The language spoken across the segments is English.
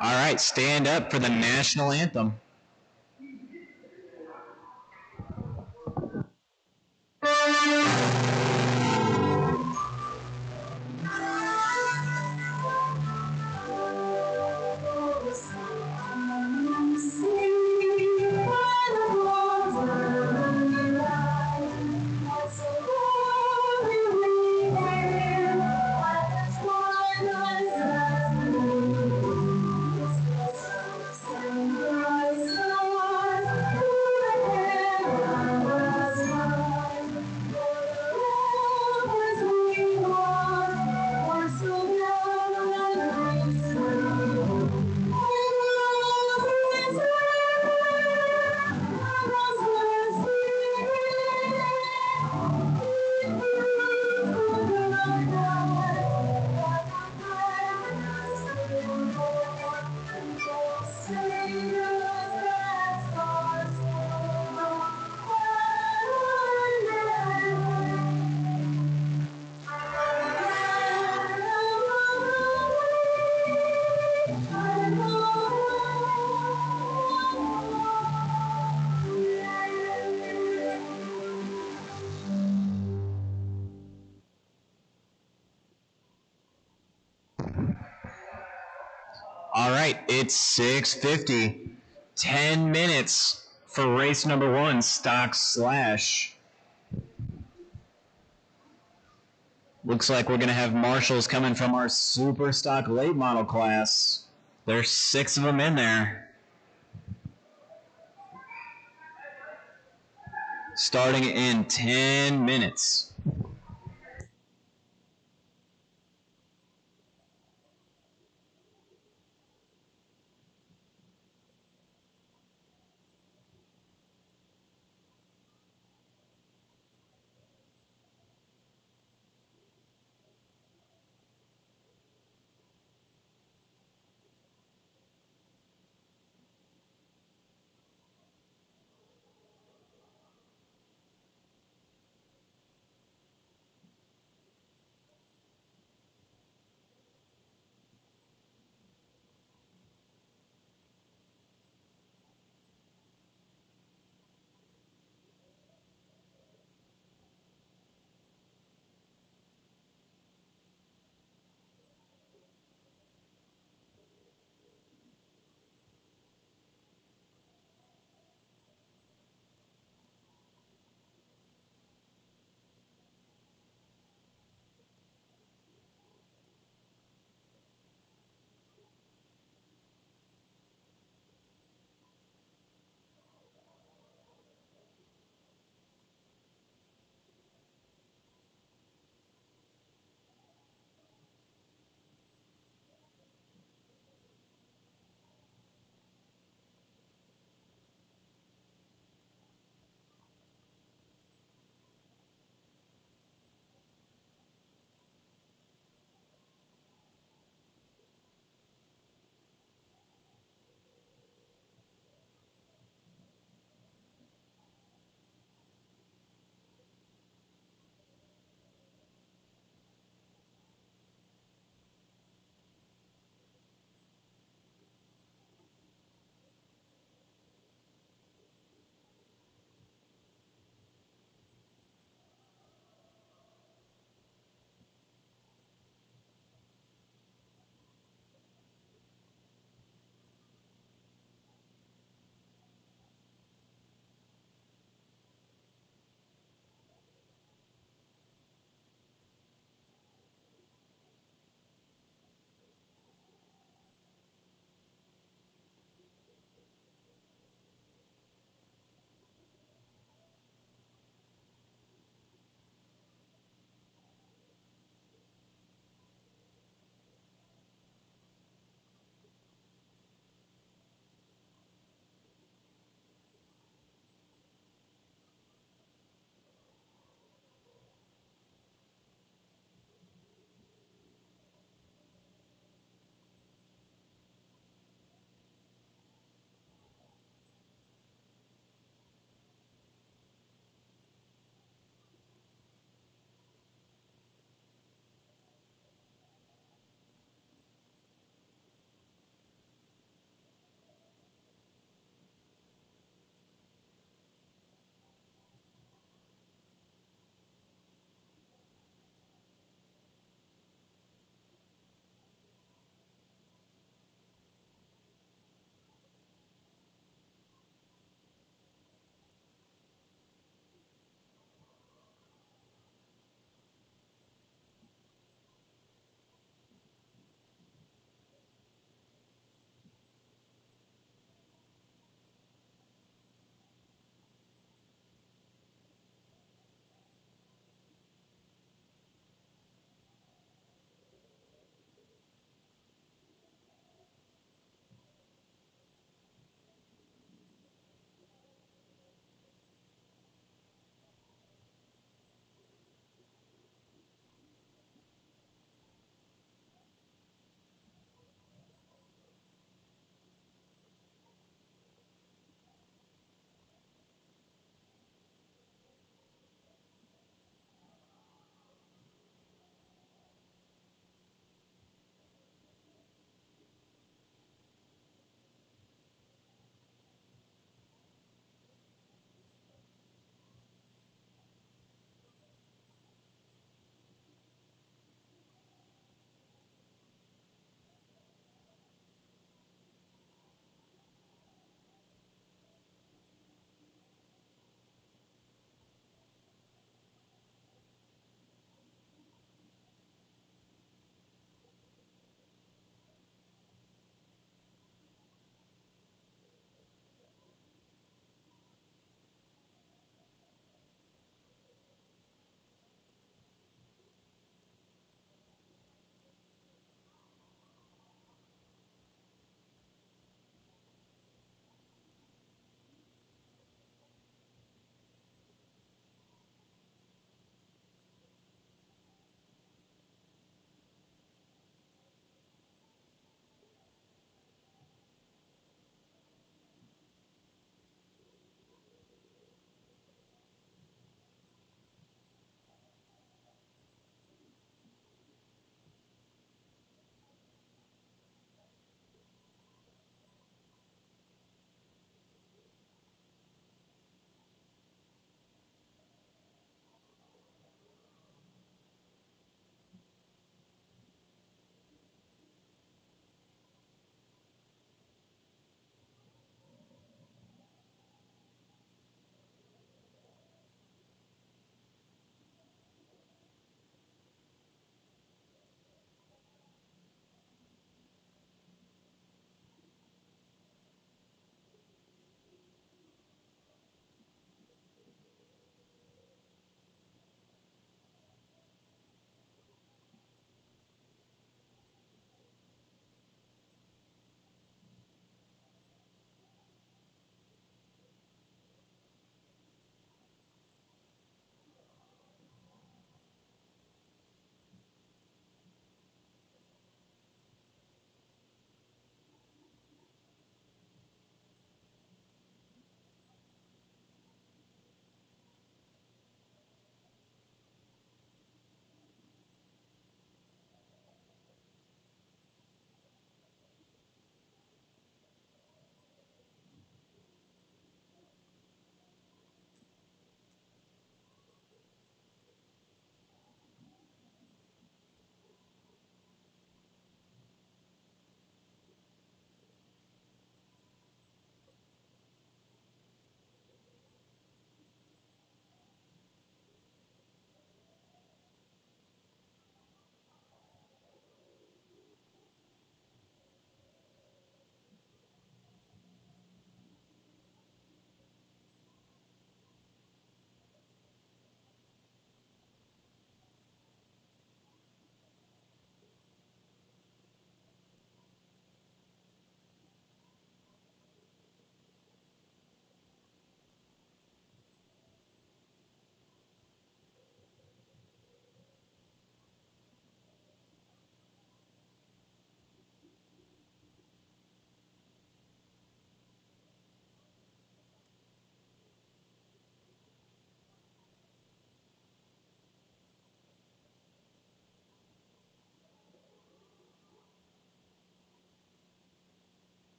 All right, stand up for the national anthem. All right, it's 6:50. 10 minutes for race number 1, Stock Slash. Looks like we're going to have marshals coming from our Super Stock late model class. There's 6 of them in there. Starting in 10 minutes.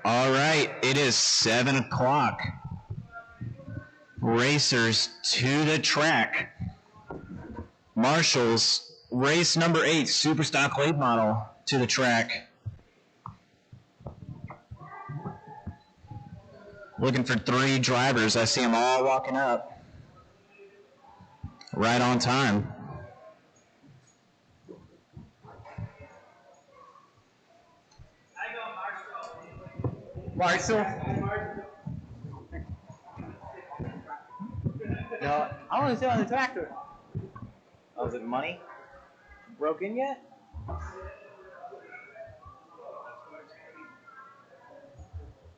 All right, it is 7 o'clock. Racers to the track. Marshals, race number 8, Superstock late model to the track. Looking for 3 drivers. I see them all walking up. Right on time. Marshall? No, I want to sit on the tractor. Oh, is it money? Broken yet?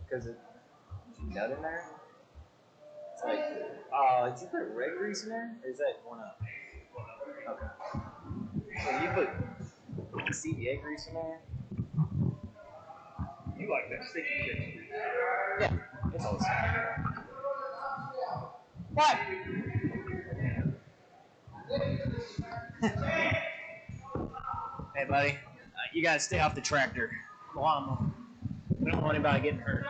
Because it's nut in there? It's like, oh, did you put red grease in there? Or is that one up? Okay. So you put CBA grease in there? You like that sticky chips? Yeah, it's all the same. What? Hey, buddy, you gotta stay off the tractor. Lawnmower. We don't want anybody getting hurt.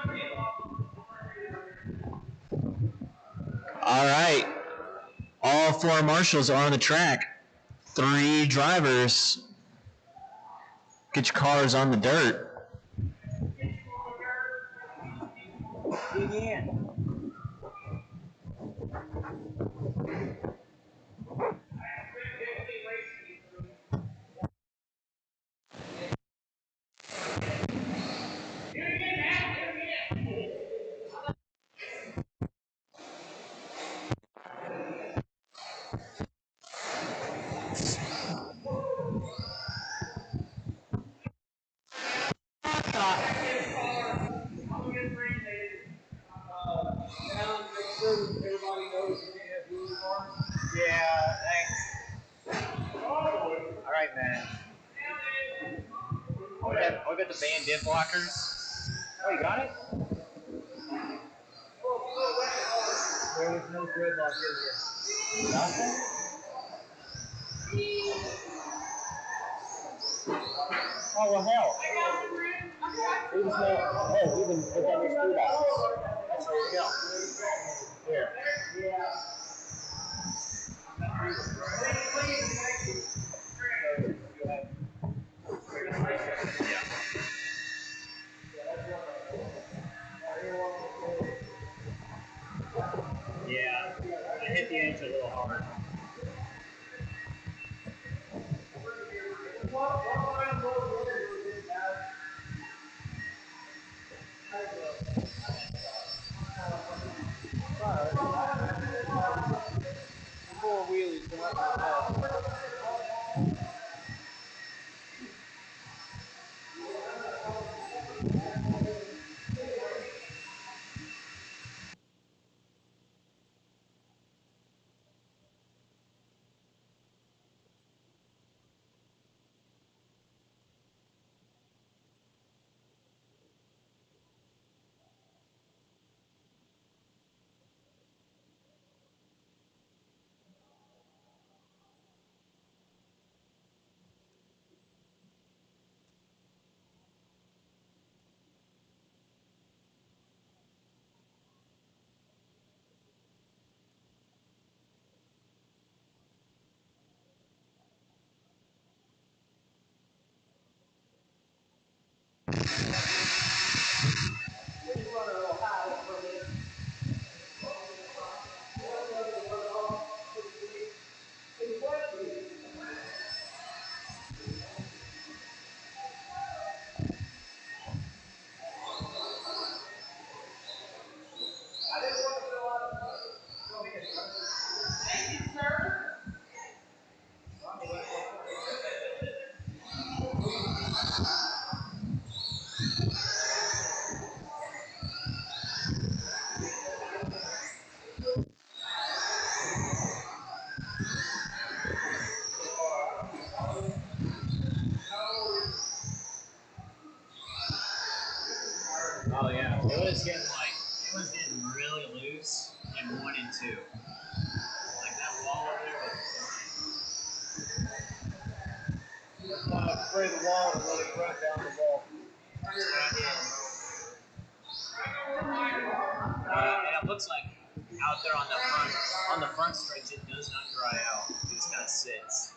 All right. All 4 marshals are on the track. 3 drivers. Get your cars on the dirt. Dig in. Yeah, thanks. All right, man. I got the band dip blockers. Oh, you got it? There was no gridlock here. Nothing? Oh, well, hell. It was no. Oh, even put that in screw box. There you go. Here. Yeah, I hit the edge a little hard. Four wheelies. Oh yeah, it was getting really loose, like 1 and 2. Like that wall over there was fine. Spray the wall and let it run down the wall. out there on the front stretch, it does not dry out. It just kind of sits.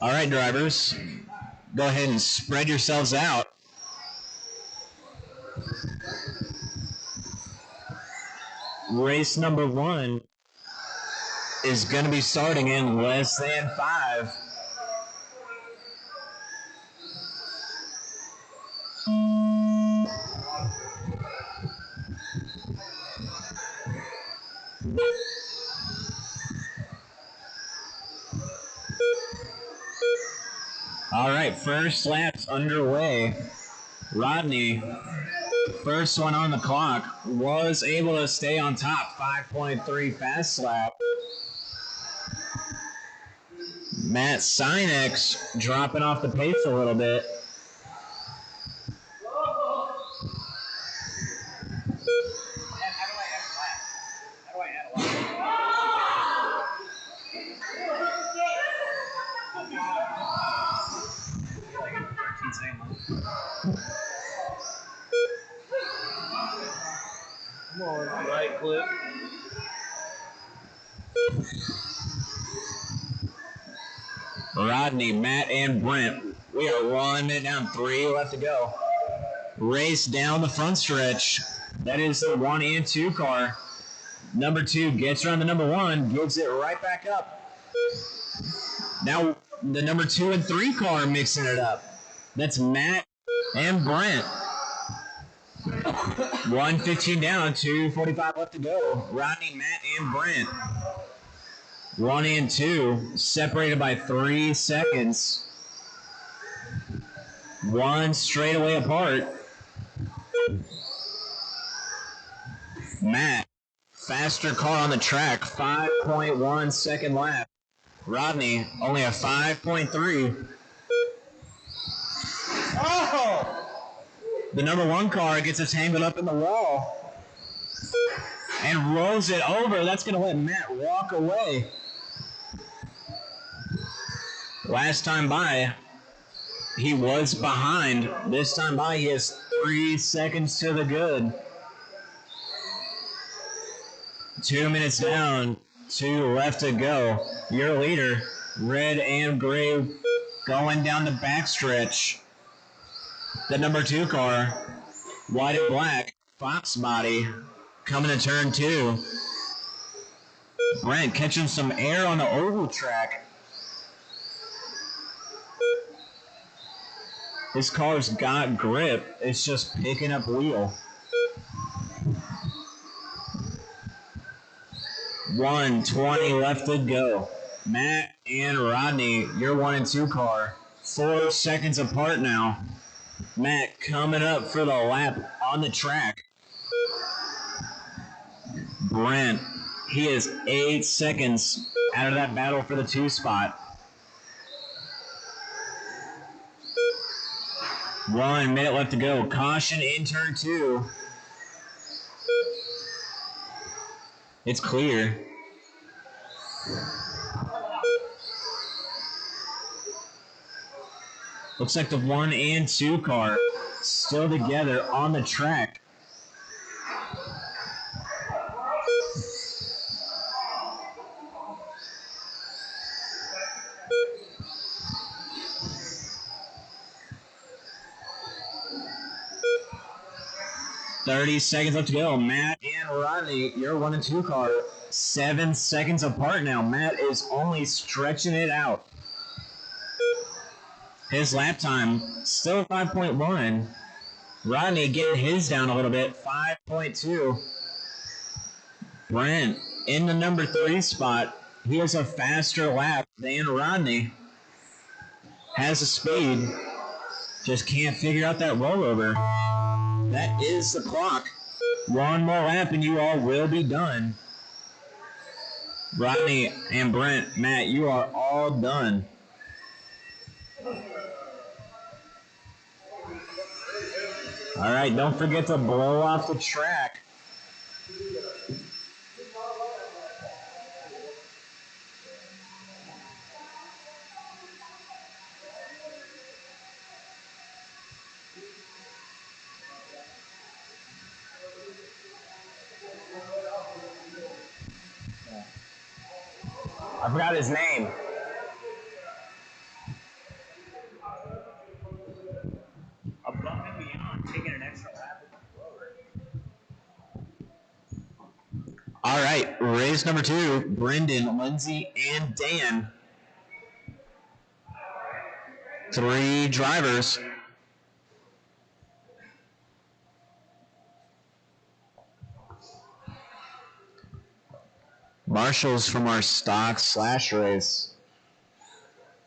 All right, drivers, go ahead and spread yourselves out. Race number 1 is going to be starting in less than 5. All right, first lap's underway. Rodney, first one on the clock, was able to stay on top. 5.3 fast lap. Matt Sinex dropping off the pace a little bit. Come on, right clip. Rodney, Matt, and Brent. We are 1 minute down, 3 left to go. Race down the front stretch. That is the 1 and 2 car. Number 2 gets around the number 1, gives it right back up. Now the number 2 and 3 car mixing it up. That's Matt and Brent. 1:15 down, 2:45 left to go. Rodney, Matt, and Brent. 1 and 2, separated by 3 seconds. 1 straightaway apart. Matt, faster car on the track, 5.1 second lap. Rodney, only a 5.3. Oh! The number 1 car gets it tangled up in the wall and rolls it over. That's going to let Matt walk away. Last time by, he was behind. This time by, he has 3 seconds to the good. 2 minutes down, 2 left to go. Your leader, red and gray, going down the backstretch. The number 2 car, white and black, Fox body, coming to turn 2. Brent catching some air on the oval track. This car's got grip. It's just picking up wheel. 1:20 left to go. Matt and Rodney, your 1 and 2 car, 4 seconds apart now. Matt coming up for the lap on the track. Brent, he is 8 seconds out of that battle for the 2 spot. 1 minute left to go. Caution in turn 2. It's clear. Looks like the 1 and 2 car still together on the track. .30 seconds left to go. Matt and Rodney, your 1 and 2 car, 7 seconds apart now. Matt is only stretching it out. His lap time, still 5.1. Rodney getting his down a little bit, 5.2. Brent in the number 3 spot. He has a faster lap than Rodney. Has the speed. Just can't figure out that rollover. That is the clock. One more lap and you all will be done. Rodney and Brent, Matt, you are all done. All right, don't forget to blow off the track. I forgot his name. Above and beyond, taking an extra lap with the blower. All right, race number 2, Brendan, Lindsay, and Dan. 3 drivers. Marshals from our stock / race.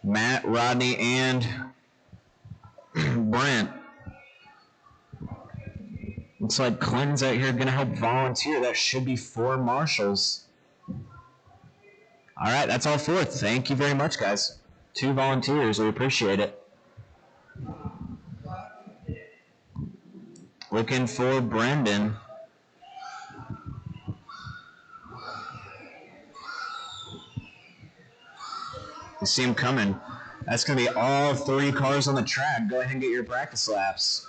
Matt, Rodney, and Brent. Looks like Clinton's out here going to help volunteer. That should be 4 marshals. All right, that's all 4. Thank you very much, guys. 2 volunteers. We appreciate it. Looking for Brendan. You see him coming. That's going to be all 3 cars on the track. Go ahead and get your practice laps.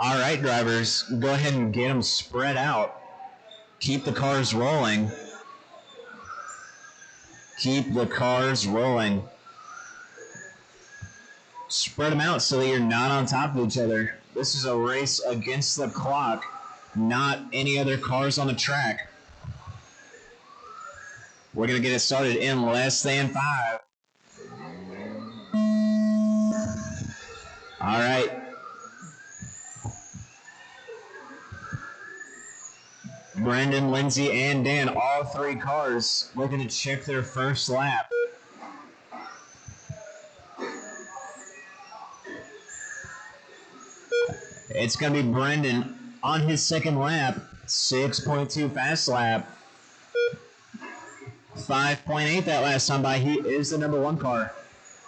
All right, drivers, go ahead and get them spread out. Keep the cars rolling. Keep the cars rolling. Spread them out so that you're not on top of each other. This is a race against the clock, not any other cars on the track. We're going to get it started in less than 5. All right. Brendan, Lindsay, and Dan, all 3 cars looking to check their first lap. It's going to be Brendan on his second lap, 6.2 fast lap. 5.8 that last time by. He is the number 1 car.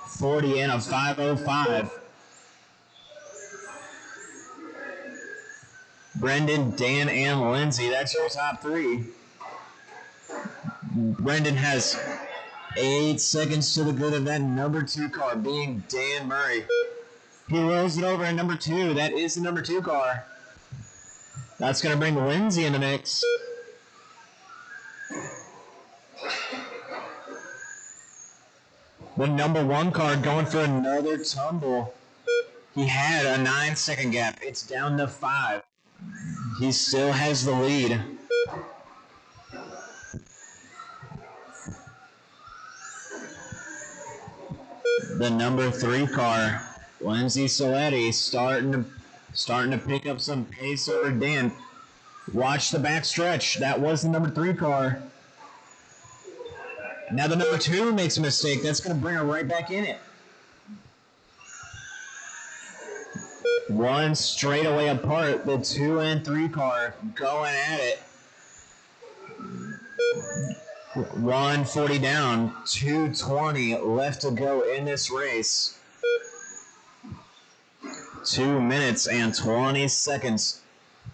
40 and a 5:05. Brendan, Dan, and Lindsay, that's your top 3. Brendan has 8 seconds to the good of that number 2 car, being Dan Murray. He rolls it over in number 2. That is the number 2 car. That's going to bring Lindsay in the mix. The number 1 car going for another tumble. He had a 9-second gap. It's down to 5. He still has the lead. The number 3 car, Lindsay Soletti, starting to pick up some pace over Dan. Watch the back stretch. That was the number 3 car. Now the number 2 makes a mistake. That's going to bring her right back in it. 1 straightaway apart. The 2 and 3 car going at it. 140 down, 220 left to go in this race. 2 minutes and 20 seconds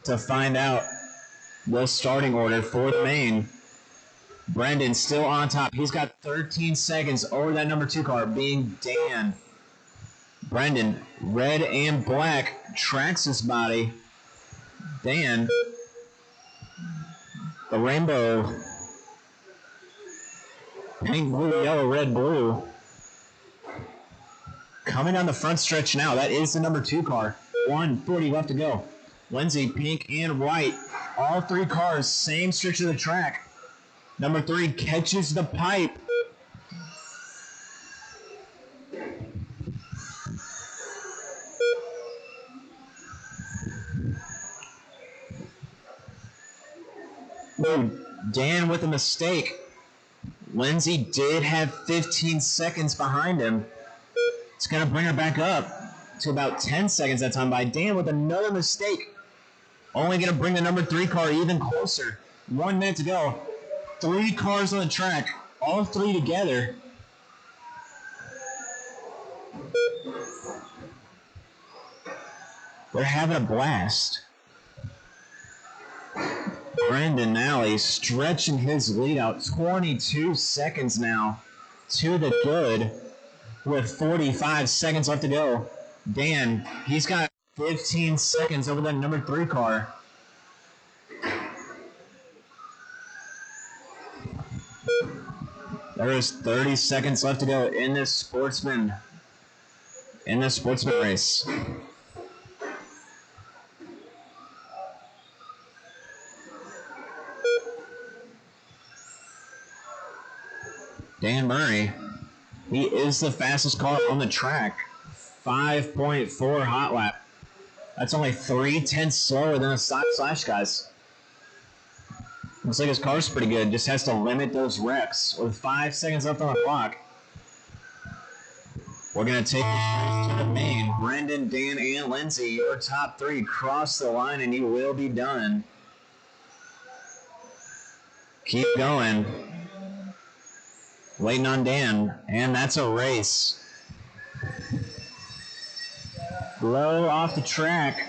to find out the starting order for the main. Brendan still on top. He's got 13 seconds over that number 2 car, being Dan. Brendan, red and black, tracks his body. Dan, the rainbow, pink, blue, yellow, red, blue. Coming down the front stretch now. That is the number 2 car. 1:40 left to go. Lindsay, pink and white. All 3 cars, same stretch of the track. Number 3 catches the pipe. Oh, Dan with a mistake. Lindsay did have 15 seconds behind him. It's going to bring her back up to about 10 seconds that time by Dan with another mistake. Only going to bring the number 3 car even closer. 1 minute to go. 3 cars on the track. All 3 together. They're having a blast. Brendan Nally stretching his lead out 22 seconds now to the good with 45 seconds left to go. Dan, he's got 15 seconds over that number 3 car. There is 30 seconds left to go in this sportsman race. Dan Murray, he is the fastest car on the track. 5.4 hot lap. That's only 3/10 slower than the stock Slash guys. Looks like his car's pretty good. Just has to limit those wrecks. With 5 seconds left on the clock, we're going to take this race to the main. Brendan, Dan, and Lindsay, your top 3 cross the line and you will be done. Keep going. Waiting on Dan, and that's a race. Low off the track.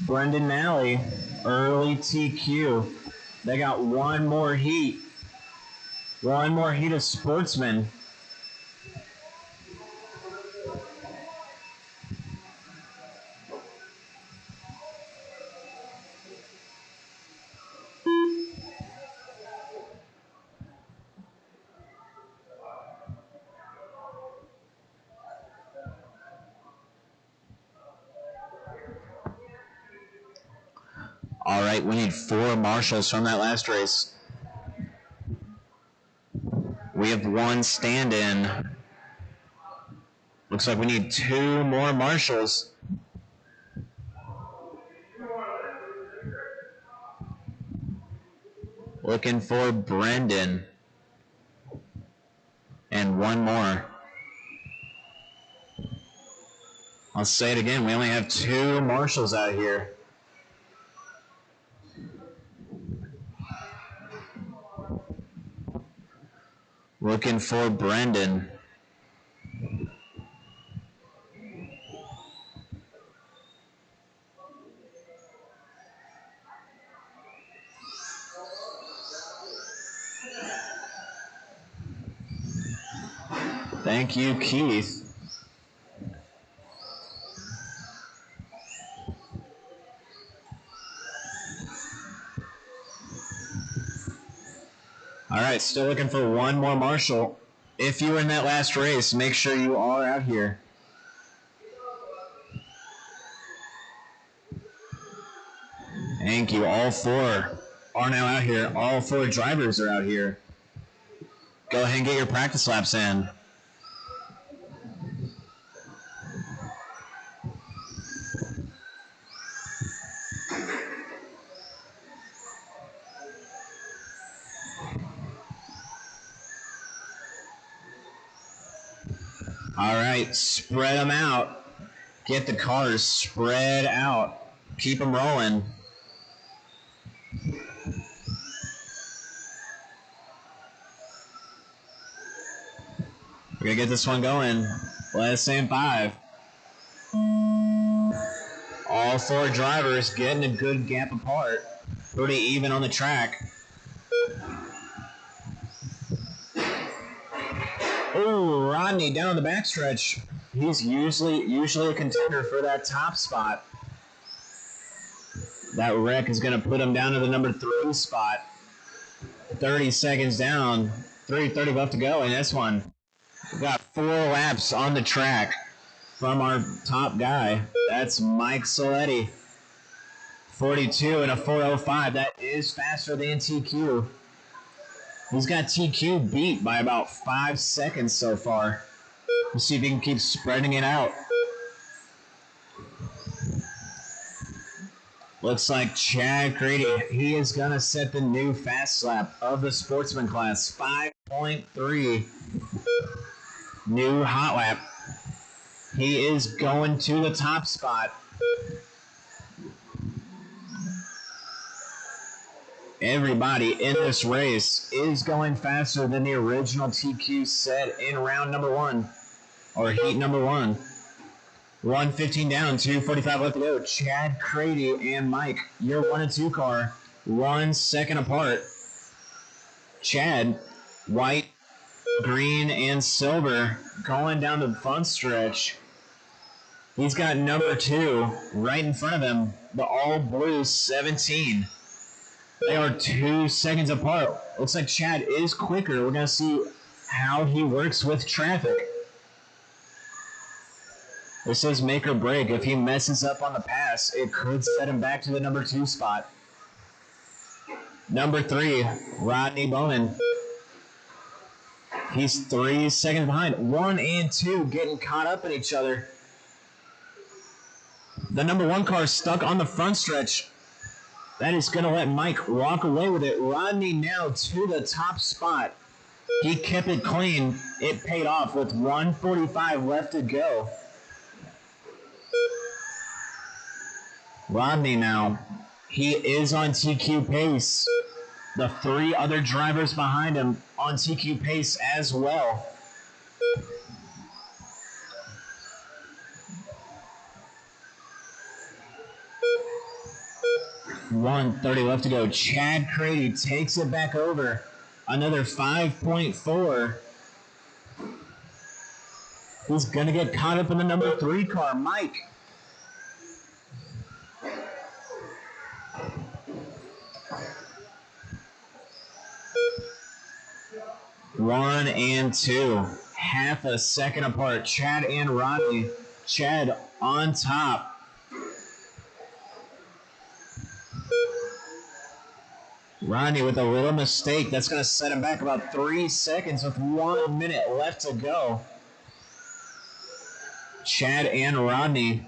Brendan Nally, early TQ. They got one more heat. One more heat of sportsmen. All right, we need 4 marshals from that last race. We have 1 stand-in. Looks like we need 2 more marshals. Looking for Brendan. And 1 more. I'll say it again, we only have 2 marshals out here. Looking for Brendan. Thank you, Keith. All right, still looking for 1 more marshal. If you were in that last race, make sure you are out here. Thank you. All 4 are now out here. All 4 drivers are out here. Go ahead and get your practice laps in. All right, spread them out. Get the cars spread out. Keep them rolling. We're going to get this one going. Last in 5. All 4 drivers getting a good gap apart. Pretty even on the track. Oh, Rodney down the backstretch. He's usually a contender for that top spot. That wreck is going to put him down to the number 3 spot. 30 seconds down. 3:30 left to go in this one. We got 4 laps on the track from our top guy. That's Mike Soletti. 42 and a 4:05. That is faster than TQ. He's got TQ beat by about 5 seconds so far. We'll see if he can keep spreading it out. Looks like Chad Grady, he is going to set the new fast lap of the sportsman class. 5.3. New hot lap. He is going to the top spot. Everybody in this race is going faster than the original TQ set in round number 1, or heat number 1. 1:15 down, 2:45 left to go. Chad Grady and Mike, your 1 and 2 car, 1 second apart. Chad, white, green, and silver going down the front stretch. He's got number 2 right in front of him, the all blue 17. They are 2 seconds apart. Looks like Chad is quicker. We're going to see how he works with traffic. This is make or break. If he messes up on the pass, it could set him back to the number 2 spot. Number 3, Rodney Bowman. He's 3 seconds behind. 1 and 2 getting caught up in each other. The number 1 car stuck on the front stretch. That is going to let Mike walk away with it. Rodney now to the top spot. He kept it clean. It paid off with 1:45 left to go. Rodney now, he is on TQ pace. The 3 other drivers behind him on TQ pace as well. $1:30 left to go. Chad Grady takes it back over. Another 5.4. He's going to get caught up in the number 3 car, Mike. One and 2, half a second apart. Chad and Rodney. Chad on top. Rodney with a little mistake. That's going to set him back about 3 seconds with 1 minute left to go. Chad and Rodney.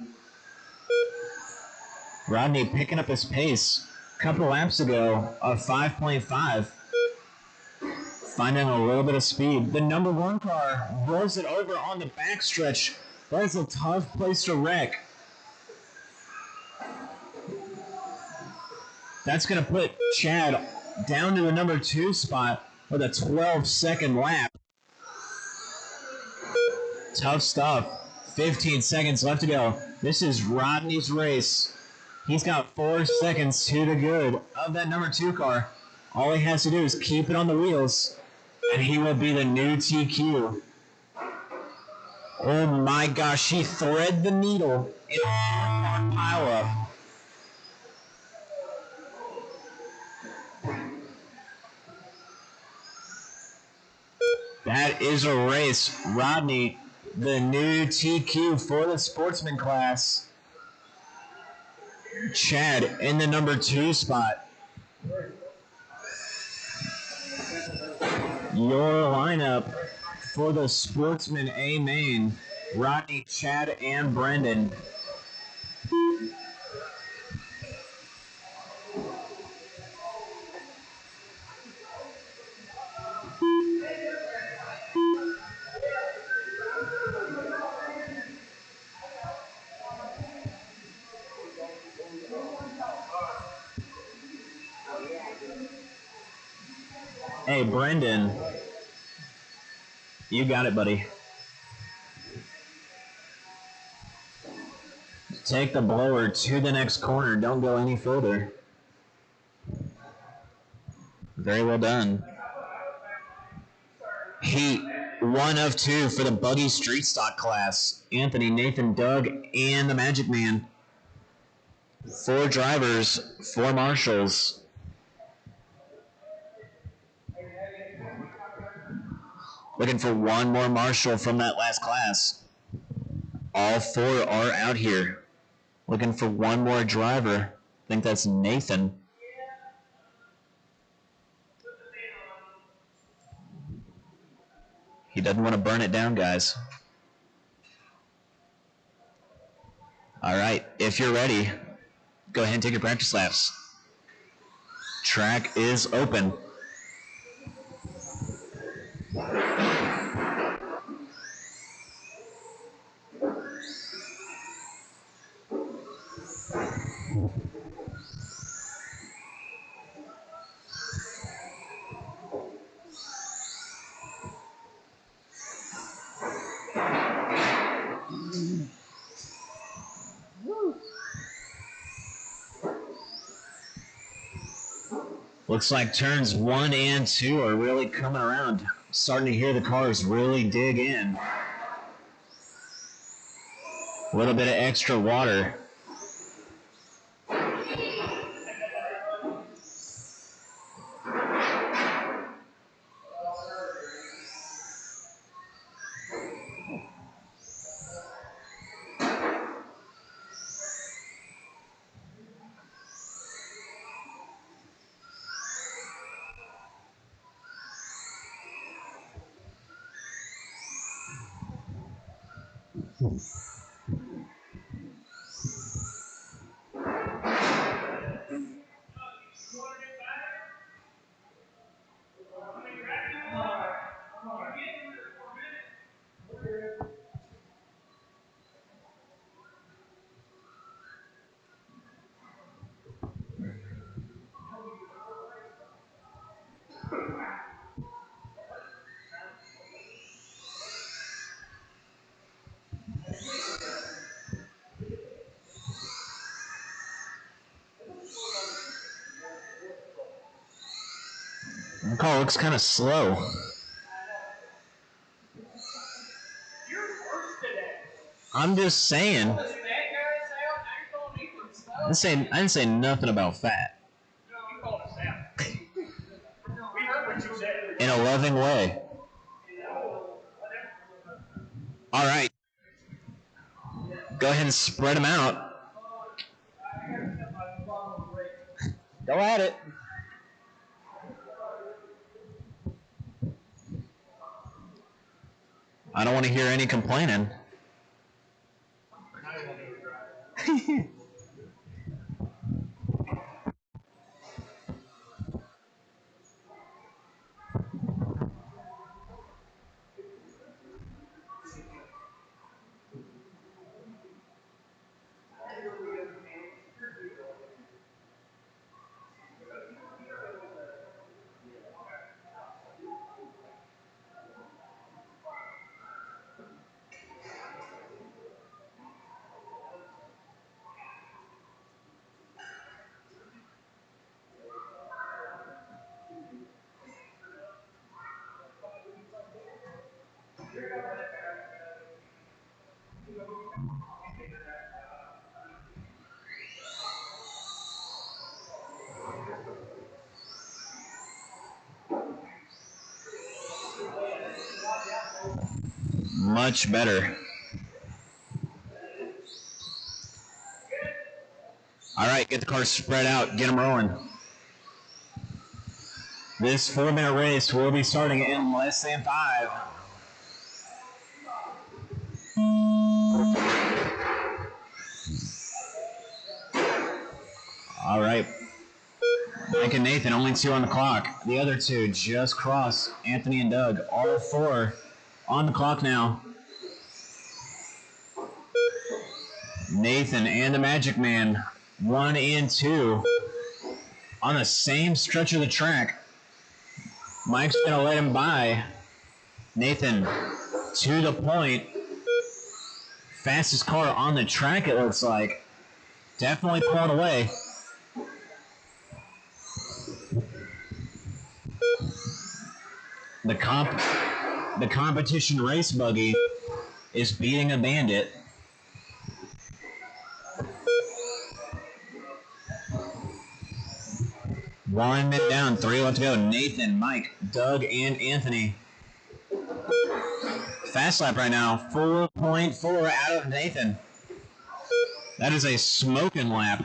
Rodney picking up his pace. A couple laps ago of 5.5. Finding a little bit of speed. The number 1 car rolls it over on the backstretch. That is a tough place to wreck. That's going to put Chad down to the number 2 spot with a 12-second lap. Tough stuff. 15 seconds left to go. This is Rodney's race. He's got 4 seconds to the good of that number 2 car. All he has to do is keep it on the wheels, and he will be the new TQ. Oh my gosh, he thread the needle in a 4-car pileup. That is a race. Rodney, the new TQ for the sportsman class. Chad in the number 2 spot. Your lineup for the sportsman A main. Rodney, Chad, and Brendan. Hey, Brendan. You got it, buddy. Take the blower to the next corner. Don't go any further. Very well done. Heat 1 of 2 for the buggy street stock class. Anthony, Nathan, Doug, and the Magic Man. 4 drivers, 4 marshals. Looking for one more marshal from that last class. All four are out here. Looking for one more driver. I think that's Nathan. He doesn't want to burn it down, guys. All right, if you're ready, go ahead and take your practice laps. Track is open. Looks like turns 1 and 2 are really coming around. Starting to hear the cars really dig in. A little bit of extra water. The car looks kind of slow. I'm just saying. I didn't say nothing about fat. In a loving way. All right. Go ahead and spread them out. Go at it. I don't want to hear any complaining. Much better. All right, get the cars spread out. Get them rolling. This 4-minute race will be starting in less than 5. All right. Mike and Nathan, only 2 on the clock. The other 2 just crossed. Anthony and Doug, all 4 on the clock now. Nathan and the Magic Man, 1 and 2 on the same stretch of the track. Mike's going to let him by. Nathan, to the point. Fastest car on the track, it looks like. Definitely pulling away. The competition race buggy is beating a bandit. One minute down, 3 left to go. Nathan, Mike, Doug, and Anthony Fast lap right now, 4.4 out of Nathan. That is a smoking lap.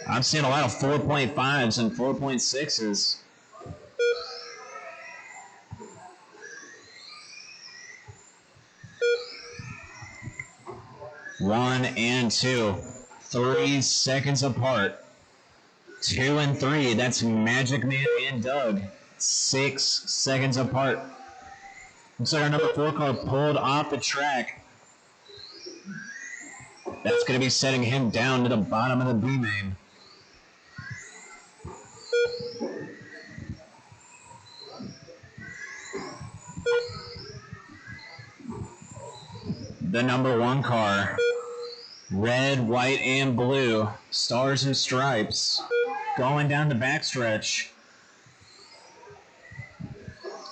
I'm seeing a lot of 4.5s and 4.6s. 1 and 2, 3 seconds apart. 2 and 3, that's Magic Man and Doug. 6 seconds apart. Looks like our number 4 car pulled off the track. That's going to be setting him down to the bottom of the B main. The number 1 car, red, white, and blue, stars and stripes, going down the backstretch.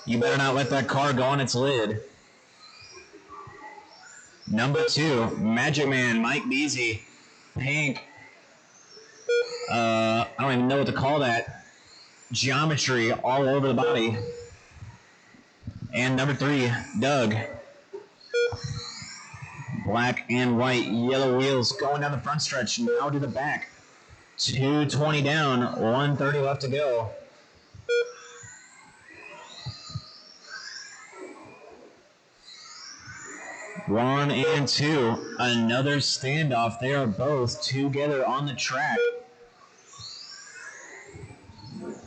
You better not let that car go on its lid. Number 2, Magic Man, Mike Beasy, pink. I don't even know what to call that. Geometry all over the body. And number 3, Doug. Black and white, yellow wheels going down the front stretch, now to the back. 220 down, 130 left to go. One and 2, another standoff. They are both together on the track.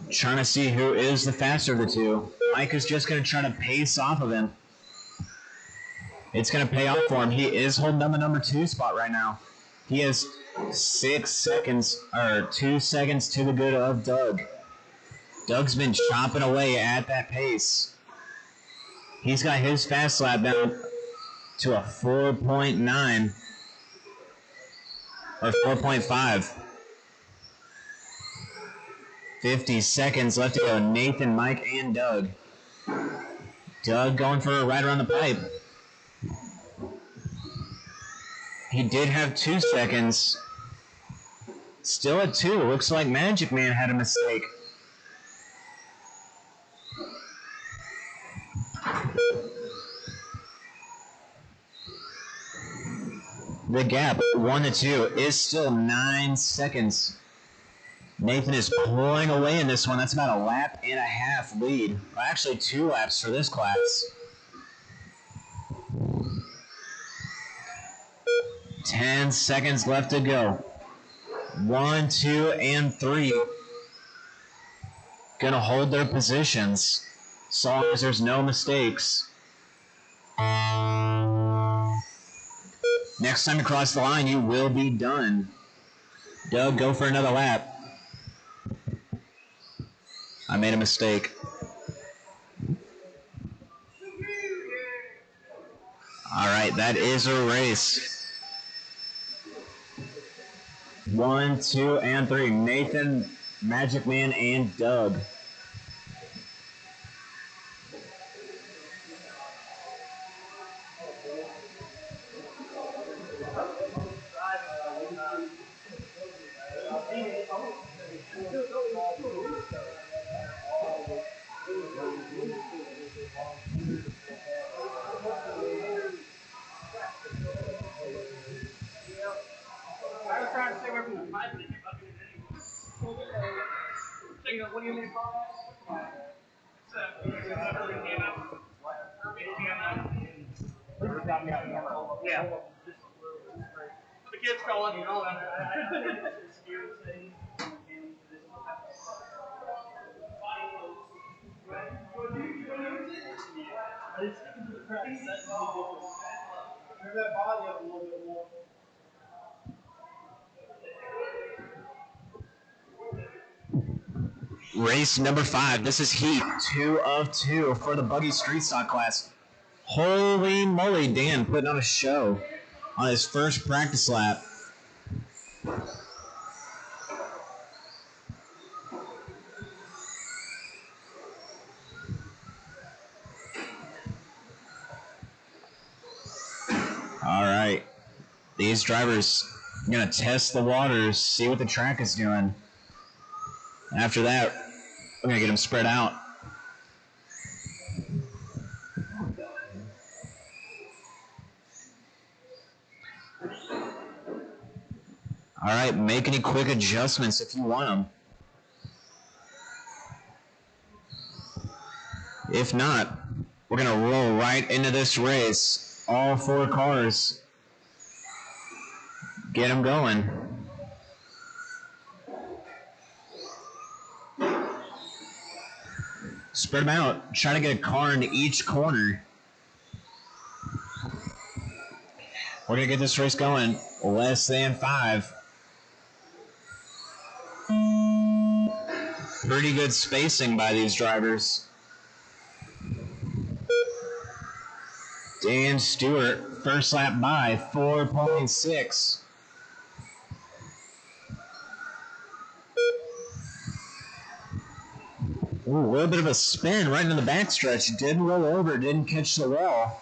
Trying to see who is the faster of the two. Mike is just going to try to pace off of him. It's going to pay off for him. He is holding down the number 2 spot right now. He has 6 seconds, or 2 seconds to the good of Doug. Doug's been chopping away at that pace. He's got his fast lap down to a 4.9 or 4.5. 50 seconds left to go. Nathan, Mike, and Doug. Doug going for a ride around the pipe. He did have 2 seconds. Still at 2. Looks like Magic Man had a mistake. The gap, 1 to 2, is still 9 seconds. Nathan is pulling away in this one. That's about a lap and a half lead. Well, actually, 2 laps for this class. 10 seconds left to go. 1, 2, and 3. Gonna hold their positions as long as there's no mistakes. Next time you cross the line, you will be done. Doug, go for another lap. I made a mistake. All right, that is a race. 1, 2, and 3. Nathan, Magic Man, and Doug. What do you mean? Yeah. The kids calling you know. Race number 5. This is heat 2 of 2 for the buggy street stock class. Holy moly, Dan putting on a show on his first practice lap. All right, these drivers are gonna test the waters, see what the track is doing. After that, we're gonna get them spread out. All right, make any quick adjustments if you want them. If not, we're going to roll right into this race. All 4 cars. Get them going. Spread them out. Try to get a car into each corner. We're going to get this race going. Less than 5. Pretty good spacing by these drivers. Dan Stewart, first lap by 4.6. Ooh, a little bit of a spin right into the backstretch. Didn't roll over, didn't catch the wall.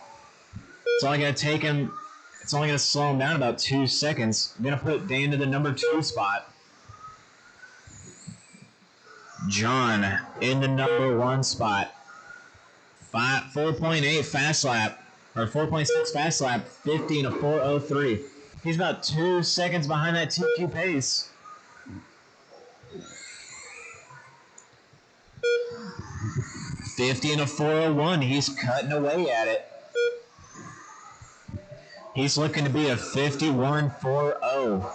It's only going to take him, it's only going to slow him down about 2 seconds. I'm going to put Dan to the number 2 spot. John in the number 1 spot. 4.8 fast lap, or 4.6 fast lap, 50 and a 4.03. He's about 2 seconds behind that TQ pace. $50 and a 4.01. He's cutting away at it. He's looking to be a 51.40.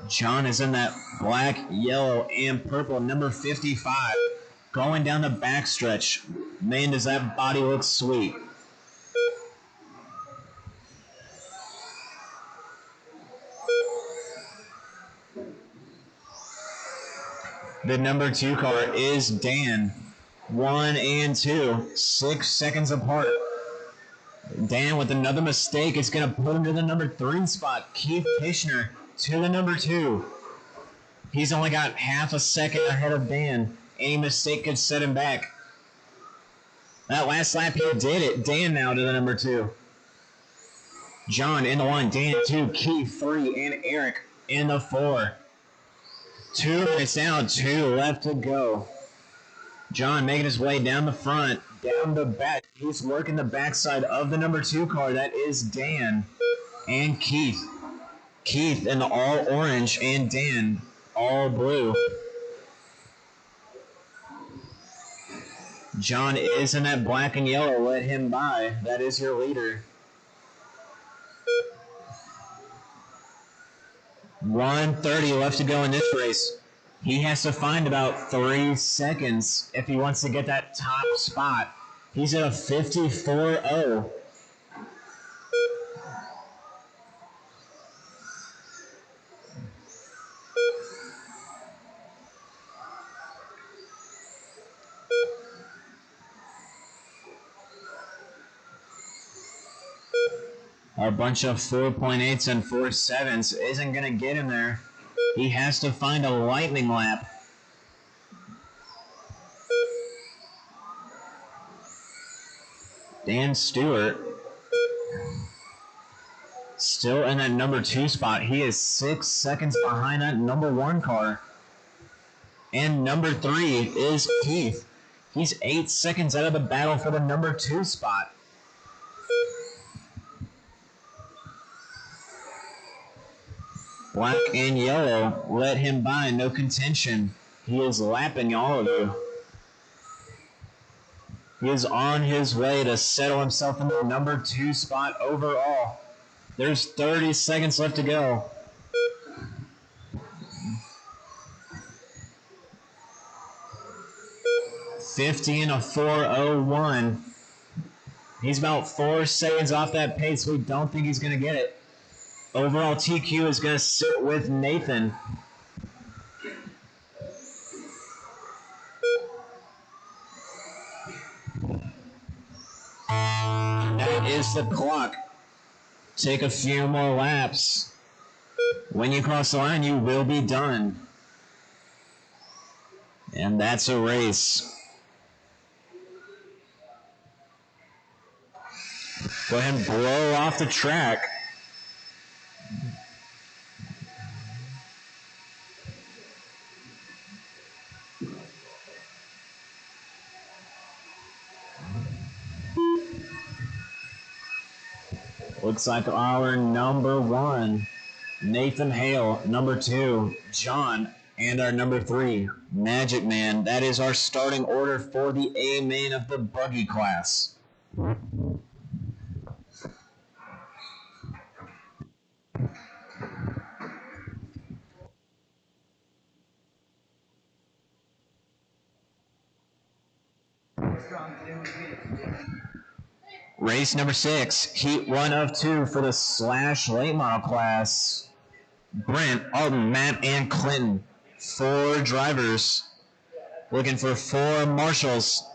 John is in that black, yellow, and purple, number 55, going down the backstretch. Man, does that body look sweet. The number 2 car is Dan. 1 and 2, 6 seconds apart. Dan with another mistake is going to put him to the number 3 spot. Keith Kishner to the number 2. He's only got half a second ahead of Dan. Any mistake could set him back. That last lap, he did it. Dan now to the number 2. John in the 1, Dan 2, Keith 3, and Eric in the 4. 2 minutes down, 2 left to go. John making his way down the front, down the back. He's working the backside of the number 2 car. That is Dan and Keith. Keith in the all orange and Dan all blue. John is in that black and yellow. Let him by. That is your leader. 1:30 left to go in this race. He has to find about 3 seconds if he wants to get that top spot. He's at a 54.0. A bunch of 4.8s and 4.7s isn't going to get him there. He has to find a lightning lap. Dan Stewart still in that number 2 spot. He is 6 seconds behind that number 1 car. And number 3 is Keith. He's 8 seconds out of the battle for the number 2 spot. Black and yellow let him by, no contention. He is lapping all of you. He is on his way to settle himself in the number 2 spot overall. There's 30 seconds left to go. $50 and a 4.01. He's about 4 seconds off that pace. We don't think he's going to get it. Overall, TQ is going to sit with Nathan. That is the clock. Take a few more laps. When you cross the line, you will be done. And that's a race. Go ahead and blow off the track. Looks like our number 1, Nathan Hale. Number 2, John. And our number 3, Magic Man. That is our starting order for the A main of the buggy class. Race number 6, heat 1 of 2 for the Slash late model class. Brent, Alden, Matt, and Clinton. 4 drivers looking for 4 marshals.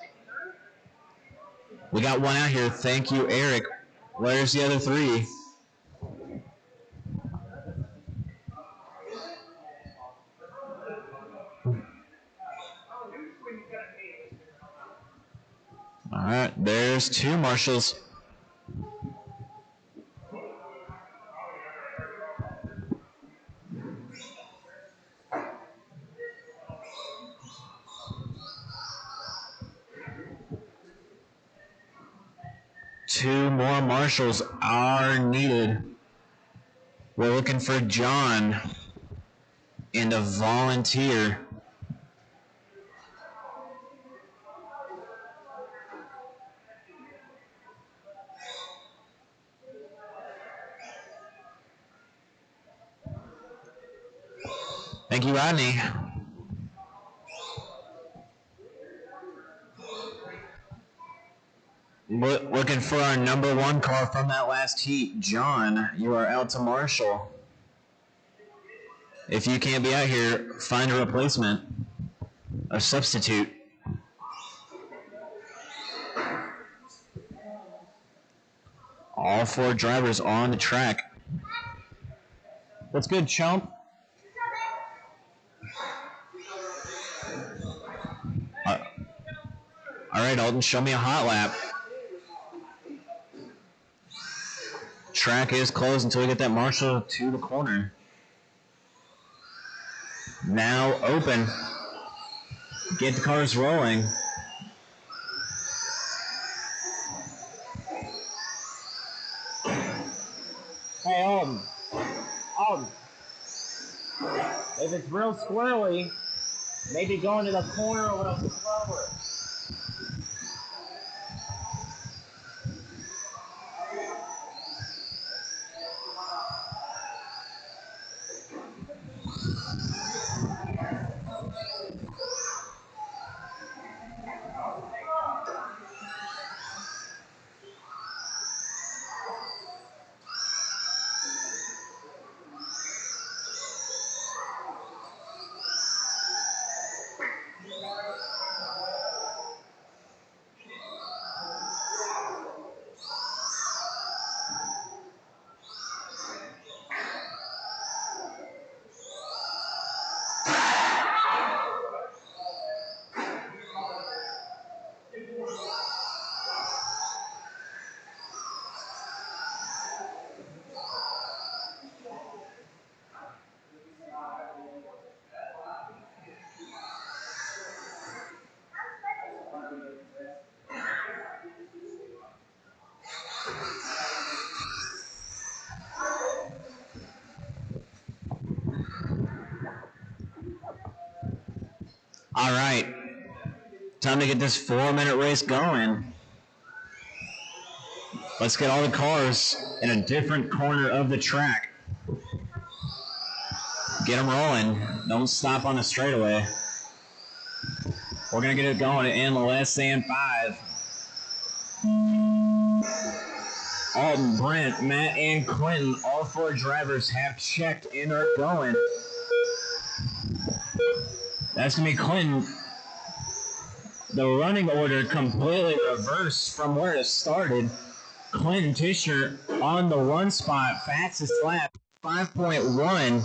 We got 1 out here. Thank you, Eric. Where's the other 3? All right, there's 2 marshals. Two more marshals are needed. We're looking for John and a volunteer. Thank you, Rodney. Looking for our number 1 car from that last heat. John, you are out to marshal. If you can't be out here, find a replacement, a substitute. All 4 drivers on the track. What's good, chump? All right, Alton, show me a hot lap. Track is closed until we get that marshal to the corner. Now open. Get the cars rolling. Hey, Alden. If it's real squirrely, maybe go into the corner a little slower. All right, time to get this 4-minute race going. Let's get all the cars in a different corner of the track. Get them rolling. Don't stop on the straightaway. We're going to get it going in less than 5. Alton, Brent, Matt, and Clinton, all 4 drivers have checked and are going. That's going to be Clinton. The running order completely reversed from where it started. Clinton Tischer on the 1 spot, fastest lap, 5.1.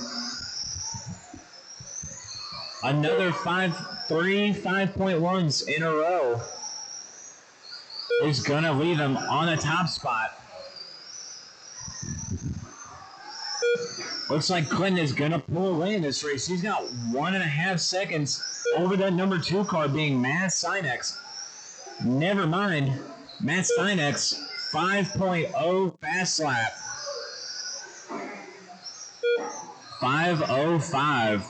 Another 5.1s in a row is going to leave him on the top spot. Looks like Clinton is going to pull away in this race. He's got 1.5 seconds over that number 2 car being Matt Sinex. Never mind, Matt Sinex 5.0 fast lap. 5:05.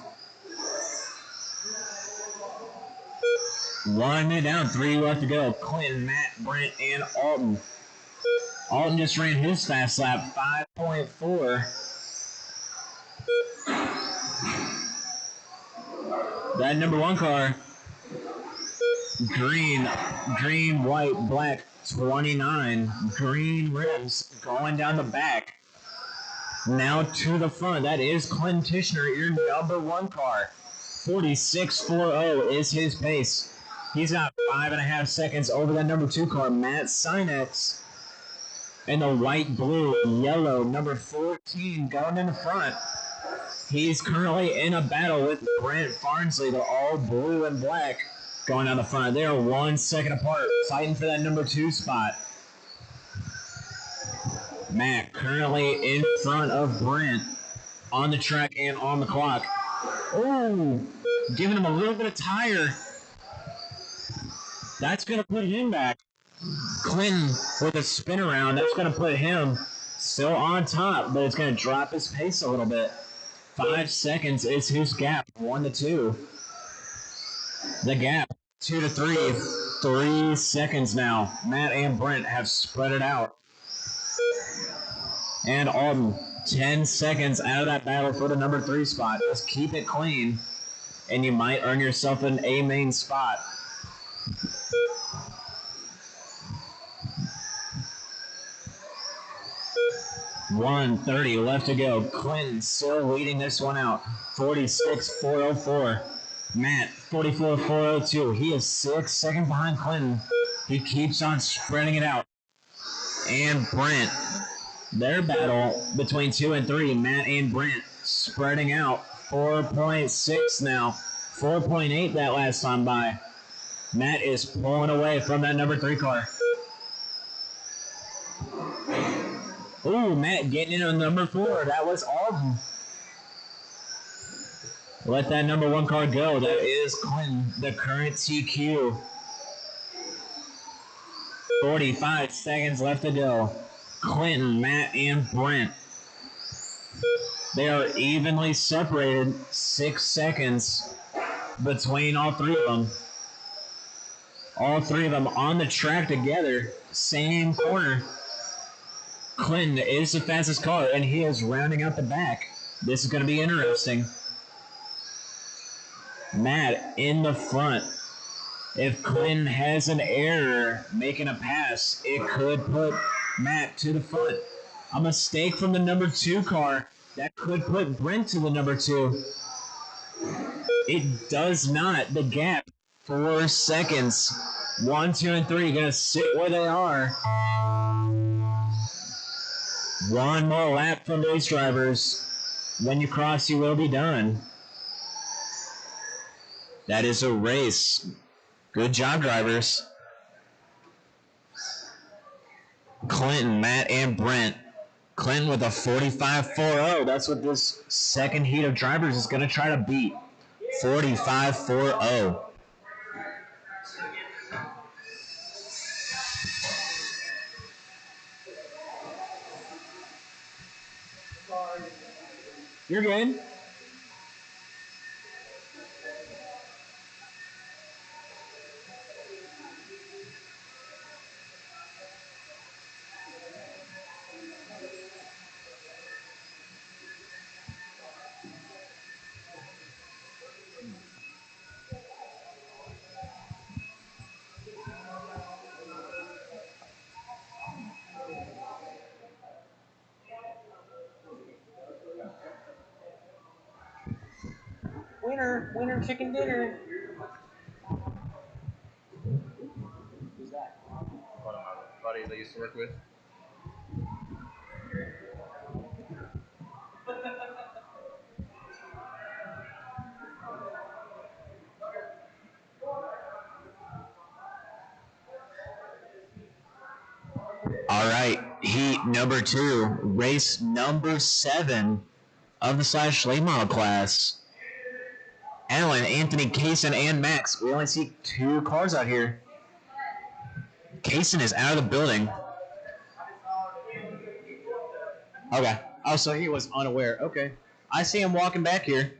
1 minute down, 3 left to go. Clinton, Matt, Brent, and Alton. Alton just ran his fast lap, 5.4. That number 1 car, green, white, black, 29. Green rims going down the back. Now to the front. That is Clinton Tishner, your number 1 car. 46.40 is his pace. He's got 5.5 seconds over that number 2 car, Matt Sinex. And the white, blue, yellow, number 14 going in the front. He's currently in a battle with Brent Farnsley. They're all blue and black going down the front. They are 1 second apart, fighting for that number 2 spot. Matt currently in front of Brent on the track and on the clock. Oh, giving him a little bit of tire. That's going to put him back. Clinton with a spin around. That's going to put him still on top, but it's going to drop his pace a little bit. 5 seconds is his gap, 1 to 2. The gap, 2 to 3. 3 seconds now. Matt and Brent have spread it out. And Alton, 10 seconds out of that battle for the number 3 spot. Just keep it clean, and you might earn yourself an A main spot. $1:30 left to go. Clinton still leading this one out. 46.404. Matt, 44.402. He is 6 seconds behind Clinton. He keeps on spreading it out. And Brent, their battle between 2 and 3. Matt and Brent spreading out. 4.6 now. 4.8 that last time by. Matt is pulling away from that number 3 car. Ooh, Matt getting in on number 4. That was Alton. Let that number 1 car go. That is Clinton, the current TQ. 45 seconds left to go. Clinton, Matt, and Brent. They are evenly separated. 6 seconds between all 3 of them. All 3 of them on the track together. Same corner. Clinton is the fastest car, and he is rounding out the back. This is going to be interesting. Matt in the front. If Clinton has an error making a pass, it could put Matt to the front. A mistake from the number 2 car, that could put Brent to the number 2. It does not. The gap, 4 seconds. 1, 2, and 3 going to sit where they are. 1 more lap from race drivers. When you cross, you will be done. That is a race. Good job, drivers. Clinton, Matt, and Brent. Clinton with a 45.40. That's what this second heat of drivers is going to try to beat. 45.40. You're good. Winner chicken dinner. Who's that? One of my buddies I used to work with. All right, heat number 2, race number 7 of the Slash Late Model class. Alan, Anthony, Kaysen, and Max. We only see 2 cars out here. Kaysen is out of the building. Okay. Oh, so he was unaware. Okay. I see him walking back here.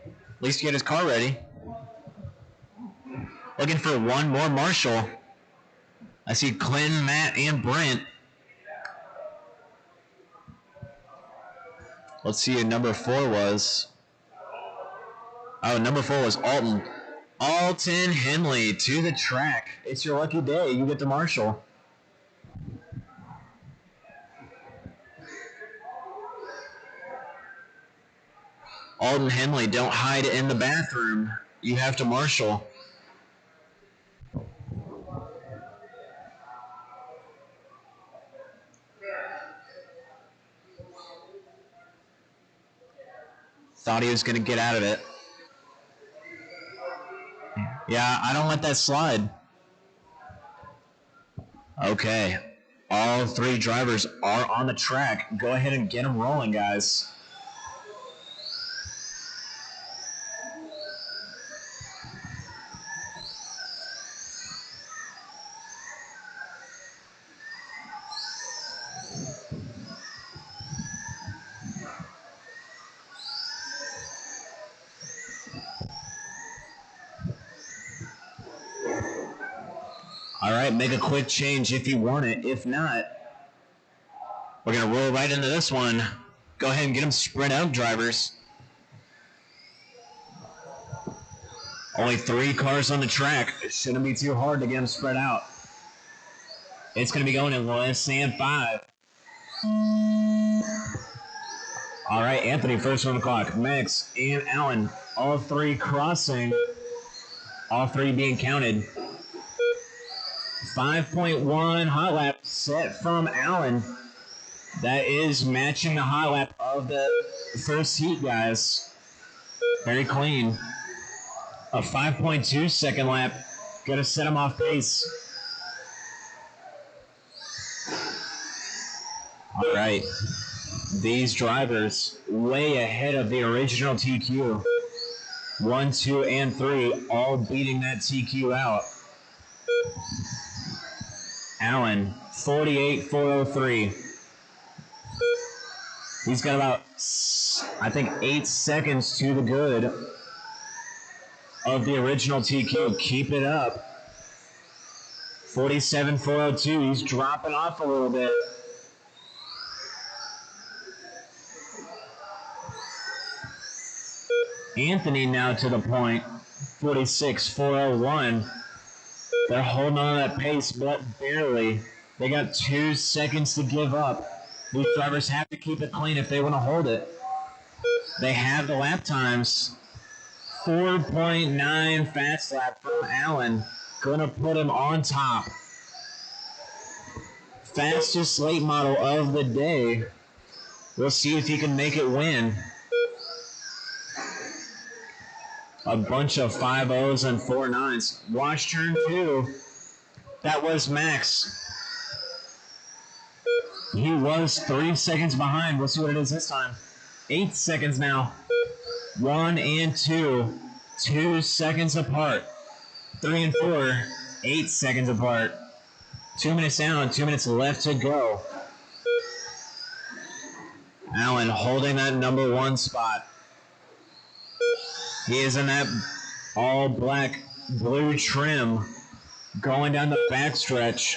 At least get his car ready. Looking for one more marshal. I see Clinton, Matt, and Brent. Let's see who number 4 was. Oh, number 4 was Alton. Alton Henley to the track. It's your lucky day. You get the marshal. Alton Henley, don't hide in the bathroom. You have to marshal. Thought he was going to get out of it. Yeah, I don't let that slide. Okay. All 3 drivers are on the track. Go ahead and get them rolling, guys. All right, make a quick change if you want it. If not, we're going to roll right into this one. Go ahead and get them spread out, drivers. Only 3 cars on the track. It shouldn't be too hard to get them spread out. It's going to be going in less than 5. All right, Anthony, first on the clock. Max and Allen, all 3 crossing. All 3 being counted. 5.1 hot lap set from Allen. That is matching the hot lap of the first heat, guys. Very clean. A 5.2 second lap. Gonna set him off pace. All right. These drivers way ahead of the original TQ. 1, 2, and 3 all beating that TQ out. Allen, 48.403. He's got about, I think, 8 seconds to the good of the original TQ. Keep it up. 47.402. He's dropping off a little bit. Anthony now to the point. 46.401. They're holding on to that pace, but barely. They got 2 seconds to give up. These drivers have to keep it clean if they want to hold it. They have the lap times. 4.9 fast lap from Allen. Gonna put him on top. Fastest late model of the day. We'll see if he can make it win. A bunch of 5.0s and 4.9s. Watch turn 2. That was Max. He was 3 seconds behind. We'll see what it is this time. 8 seconds now. 1 and 2. 2 seconds apart. 3 and 4. 8 seconds apart. 2 minutes down. 2 minutes left to go. Allen holding that number 1 spot. He is in that all black blue trim going down the backstretch.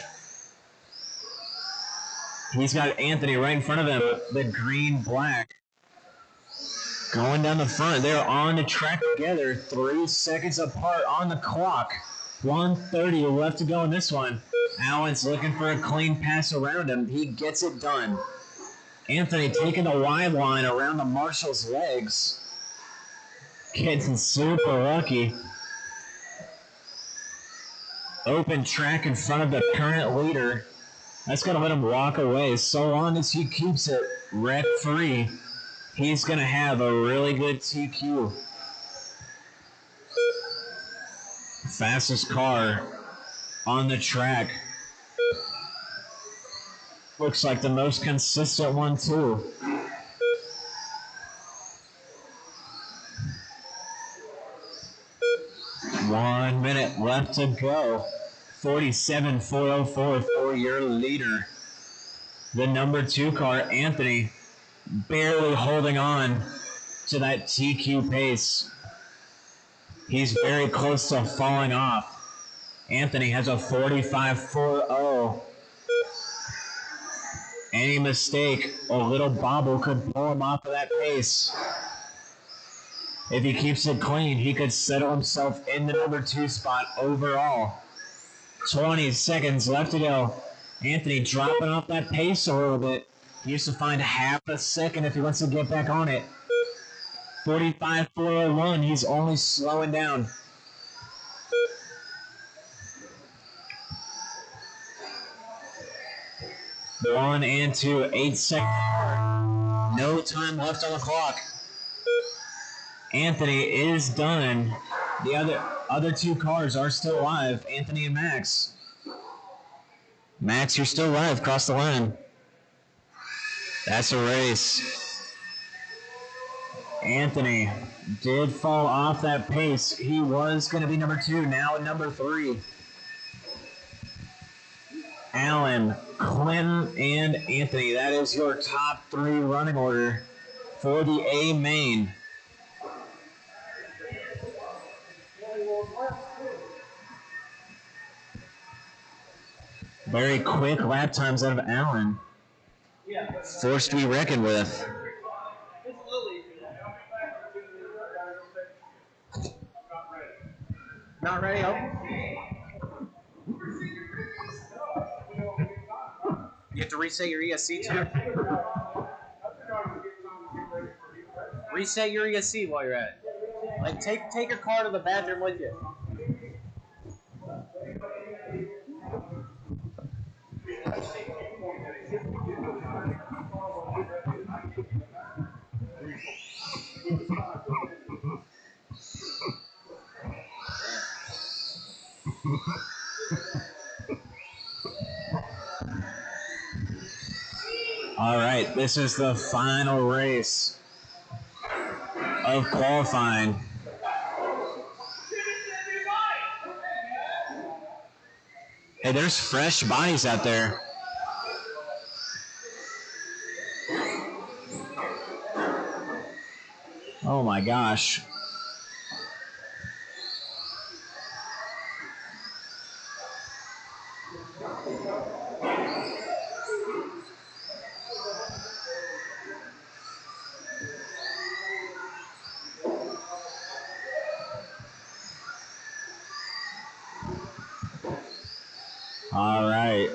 He's got Anthony right in front of him, the green black. Going down the front. They're on the track together, 3 seconds apart on the clock. 1:30 left to go in this one. Allen's looking for a clean pass around him. He gets it done. Anthony taking the wide line around the marshal's legs. Getting super lucky. Open track in front of the current leader. That's going to let him walk away. So long as he keeps it wreck-free, he's going to have a really good TQ. Fastest car on the track. Looks like the most consistent one, too. One minute left to go. 47.404 for your leader. The number 2 car, Anthony, barely holding on to that TQ pace. He's very close to falling off. Anthony has a 45.40. Any mistake, a little bobble could pull him off of that pace. If he keeps it clean, he could settle himself in the number 2 spot overall. 20 seconds left to go. Anthony dropping off that pace a little bit. He used to find half a second if he wants to get back on it. 45.401, he's only slowing down. One and two, 8 seconds. No time left on the clock. Anthony is done. The other two cars are still alive, Anthony and Max. Max, you're still alive. Cross the line. That's a race. Anthony did fall off that pace. He was going to be number 2, now number 3. Allen, Clinton, and Anthony. That is your top 3 running order for the A main. Very quick lap times out of Allen. Forced to be reckoned with. Not ready, You have to reset your ESC too. Reset your ESC while you're at it. Like take your car to the bathroom with you. All right, this is the final race of qualifying. Hey, there's fresh bodies out there. Oh my gosh. All right.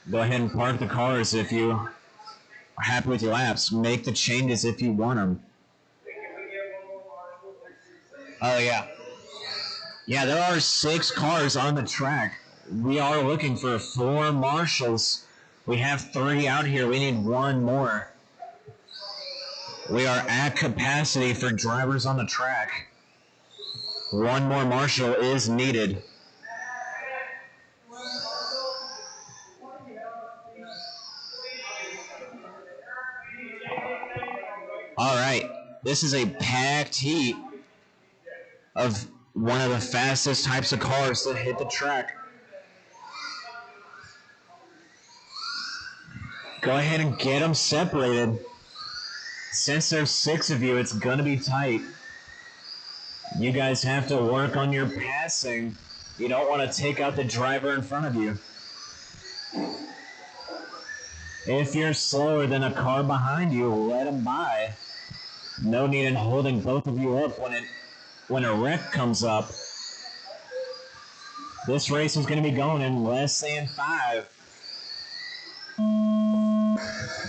Go ahead and park the cars if you are happy with your laps. Make the changes if you want them. Oh, yeah. Yeah, there are 6 cars on the track. We are looking for 4 marshals. We have 3 out here. We need 1 more. We are at capacity for drivers on the track. 1 more marshal is needed. All right, this is a packed heat of one of the fastest types of cars that hit the track. Go ahead and get them separated. Since there's 6 of you, it's going to be tight. You guys have to work on your passing. You don't want to take out the driver in front of you. If you're slower than a car behind you, let them by. No need in holding both of you up when a wreck comes up. This race is going to be going in less than 5.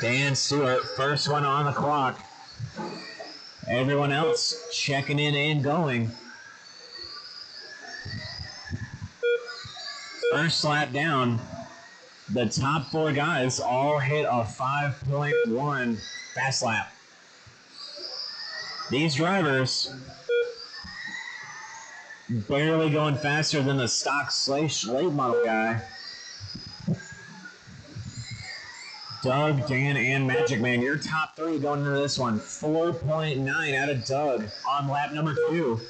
Dan Stewart, first one on the clock. Everyone else checking in and going. First lap down, the top 4 guys all hit a 5.1 fast lap. These drivers barely going faster than the stock late model guy. Doug, Dan, and Magic Man, your top 3 going into this one. 4.9 out of Doug on lap number 2.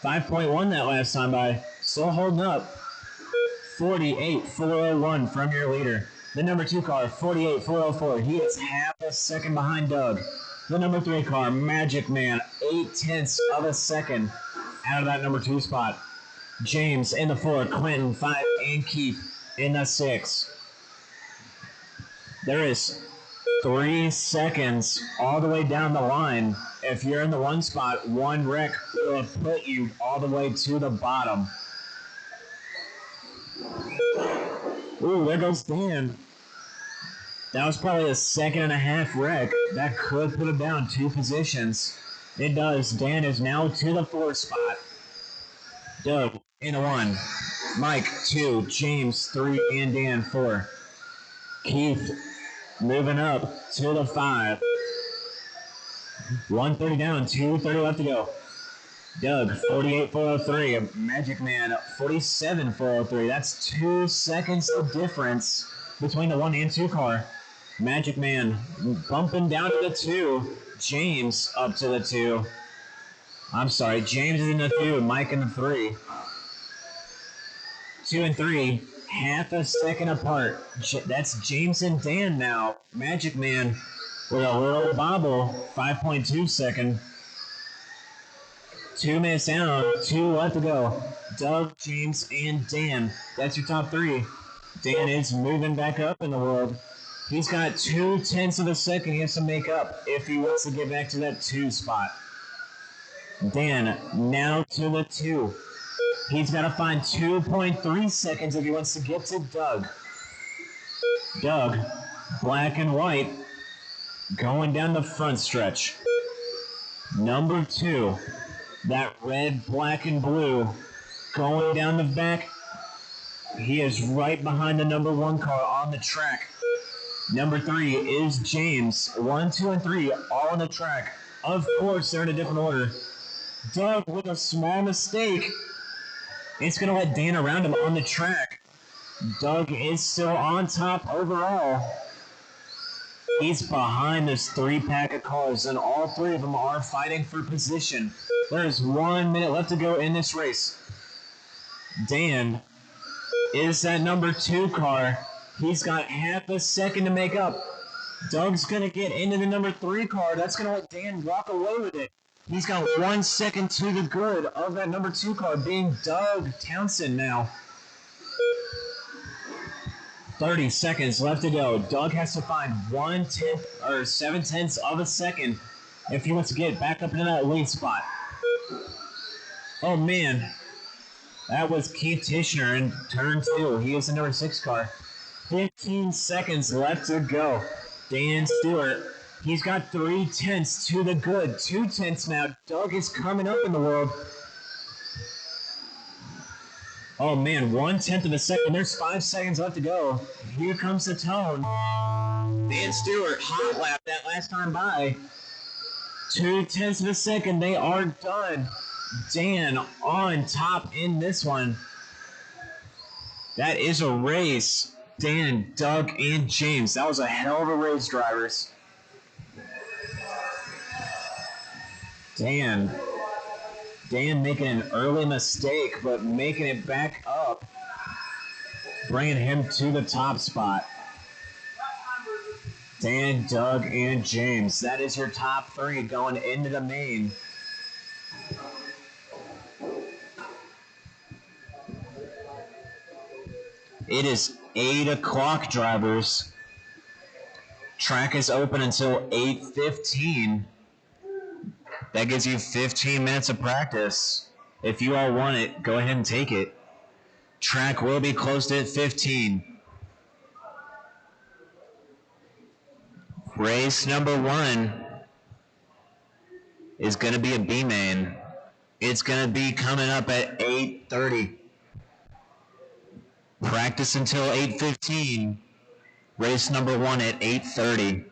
5.1 that last time by. Still holding up. 48.401 from your leader. The number 2 car, 48,404. He is half a second behind Doug. The number 3 car, Magic Man, 0.8 of a second out of that number 2 spot. James in the 4, Quentin 5, and Keith in the 6. There is 3 seconds all the way down the line. If you're in the 1 spot, 1 wreck will put you all the way to the bottom. Ooh, there goes Dan. That was probably a 2.5 wreck. That could put him down 2 positions. It does. Dan is now to the 4 spot. Doug in the 1. Mike 2. James 3. And Dan 4. Keith moving up to the 5. 130 down. 230 left to go. Doug 48,403. Magic Man 47,403. That's 2 seconds of difference between the 1 and 2 car. Magic Man bumping down to the 2. James up to the 2. I'm sorry, James is in the 2. Mike in the 3. 2 and 3, half a second apart. That's James and Dan now. Magic Man with a little bobble, 5.2 second. 2 minutes down, 2 left to go. Doug, James, and Dan. That's your top 3. Dan is moving back up in the world. He's got 0.2 of a second he has to make up if he wants to get back to that 2 spot. Dan now to the 2. He's got to find 2.3 seconds if he wants to get to Doug. Doug, black and white, going down the front stretch. Number 2, that red, black, and blue, going down the back. He is right behind the number 1 car on the track. Number 3 is James. 1, 2, and 3 all on the track. Of course, they're in a different order. Doug with a small mistake. It's going to let Dan around him on the track. Doug is still on top overall. He's behind this 3-pack of cars, and all 3 of them are fighting for position. There's 1 minute left to go in this race. Dan is that number 2 car. He's got half a second to make up. Doug's going to get into the number 3 car. That's going to let Dan walk away with it. He's got 1 second to the good of that number 2 car, being Doug Townsend now. 30 seconds left to go. Doug has to find 1/10 or 7/10 of a second if he wants to get back up into that lead spot. Oh man, that was Keith Tishner in turn 2. He is the number 6 car. 15 seconds left to go. Dan Stewart, he's got 0.3 to the good. 2/10 now. Doug is coming up in the world. Oh man, 1/10 of a second. There's 5 seconds left to go. Here comes the tone. Dan Stewart hot lap that last time by. 2/10 of a second. They are done. Dan on top in this one. That is a race. Dan, Doug, and James. That was a hell of a race, drivers. Dan making an early mistake, but making it back up. Bringing him to the top spot. Dan, Doug, and James. That is your top 3 going into the main. It is 8 o'clock, drivers. Track is open until 8:15. That gives you 15 minutes of practice. If you all want it, go ahead and take it. Track will be closed at 15. Race number 1 is going to be a B-main. It's going to be coming up at 8:30. Practice until 8:15. Race number 1 at 8:30.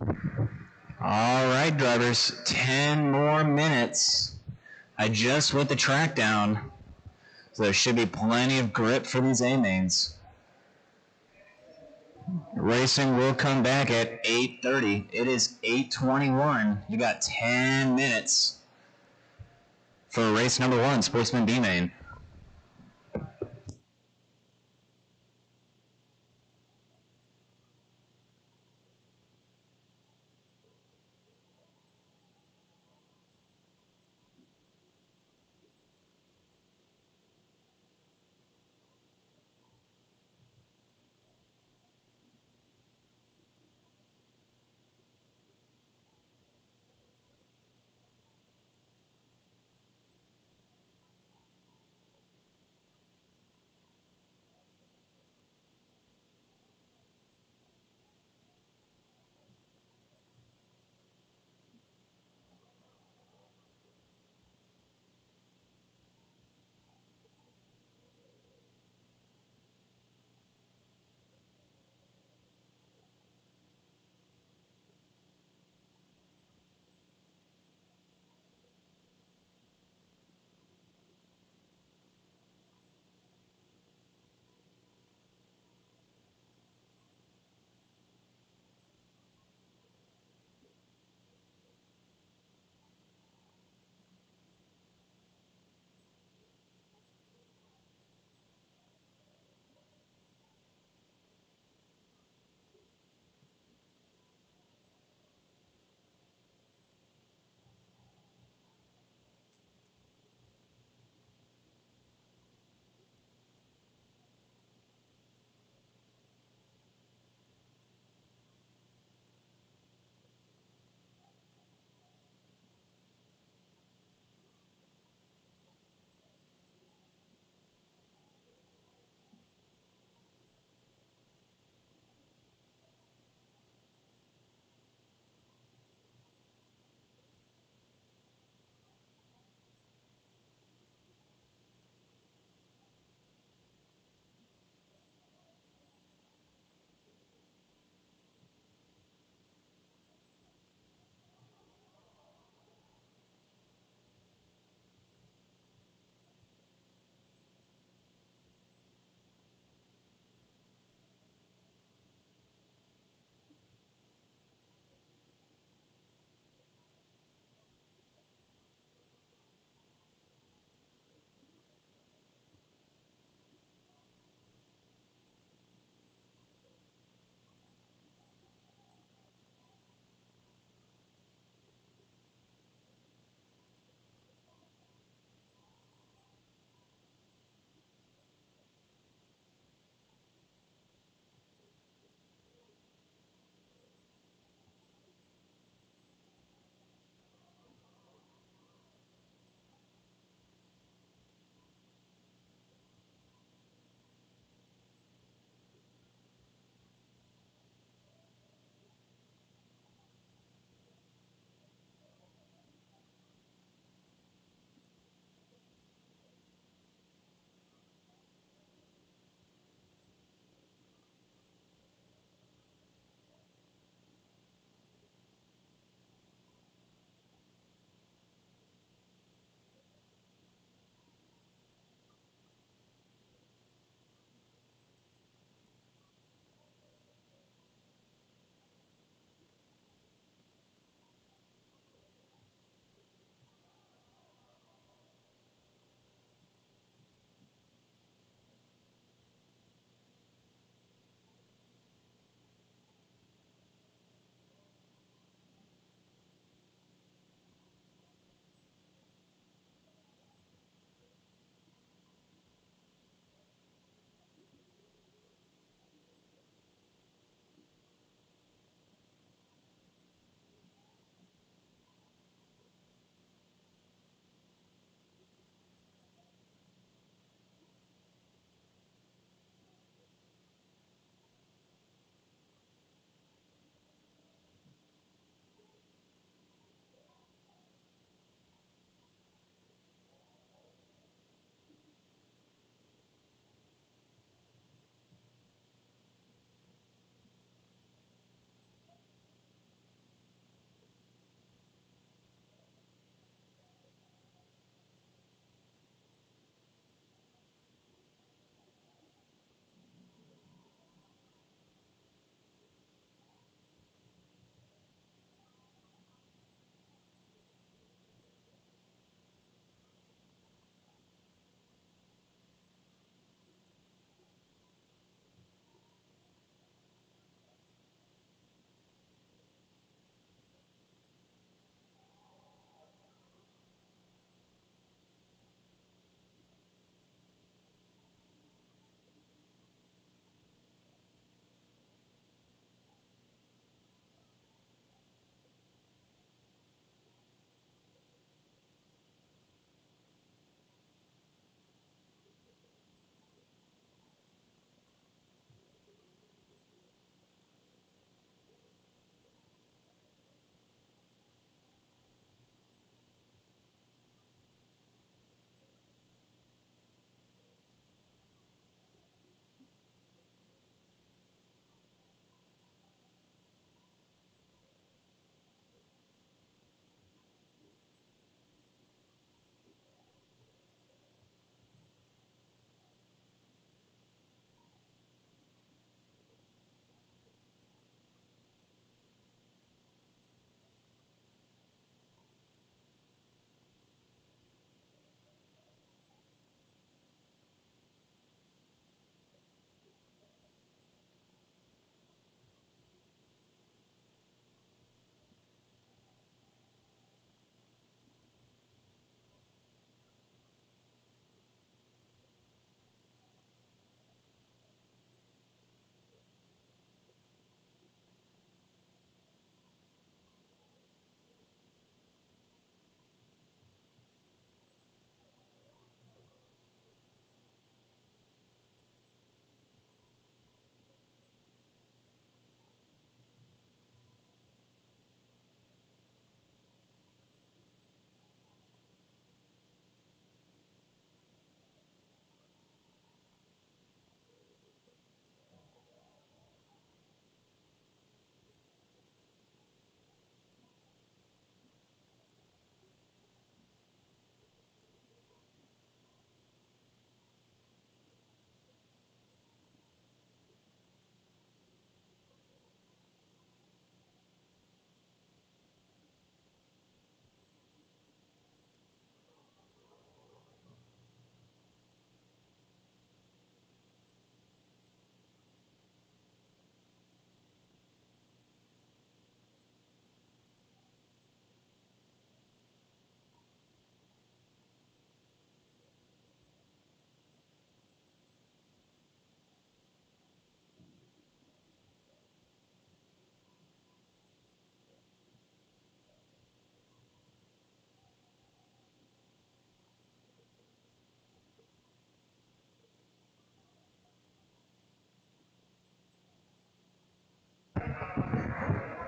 All right, drivers, 10 more minutes. I just put the track down, so there should be plenty of grip for these A-mains. Racing will come back at 8:30. It is 8:21. You got 10 minutes for race number 1, Sportsman B-main.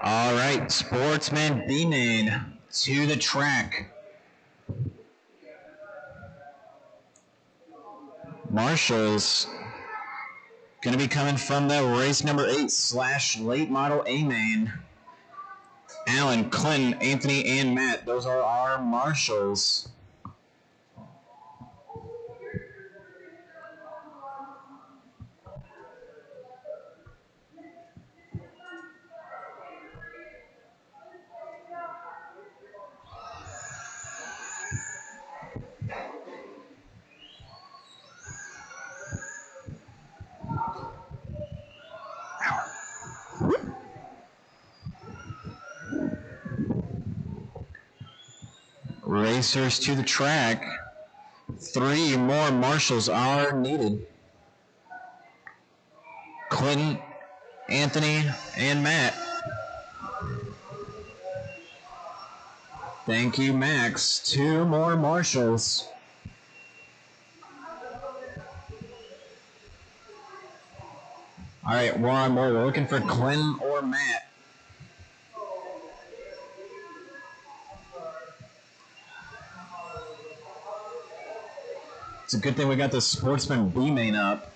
All right, Sportsman B-Main to the track. Marshall's going to be coming from the race number 8 / late model A-Main. Alan, Clinton, Anthony, and Matt. Those are our marshals. Racers to the track. 3 more marshals are needed. Clinton, Anthony, and Matt. Thank you, Max. 2 more marshals. All right, 1 more. We're looking for Clinton or Matt. It's a good thing we got the Sportsman B-Main up.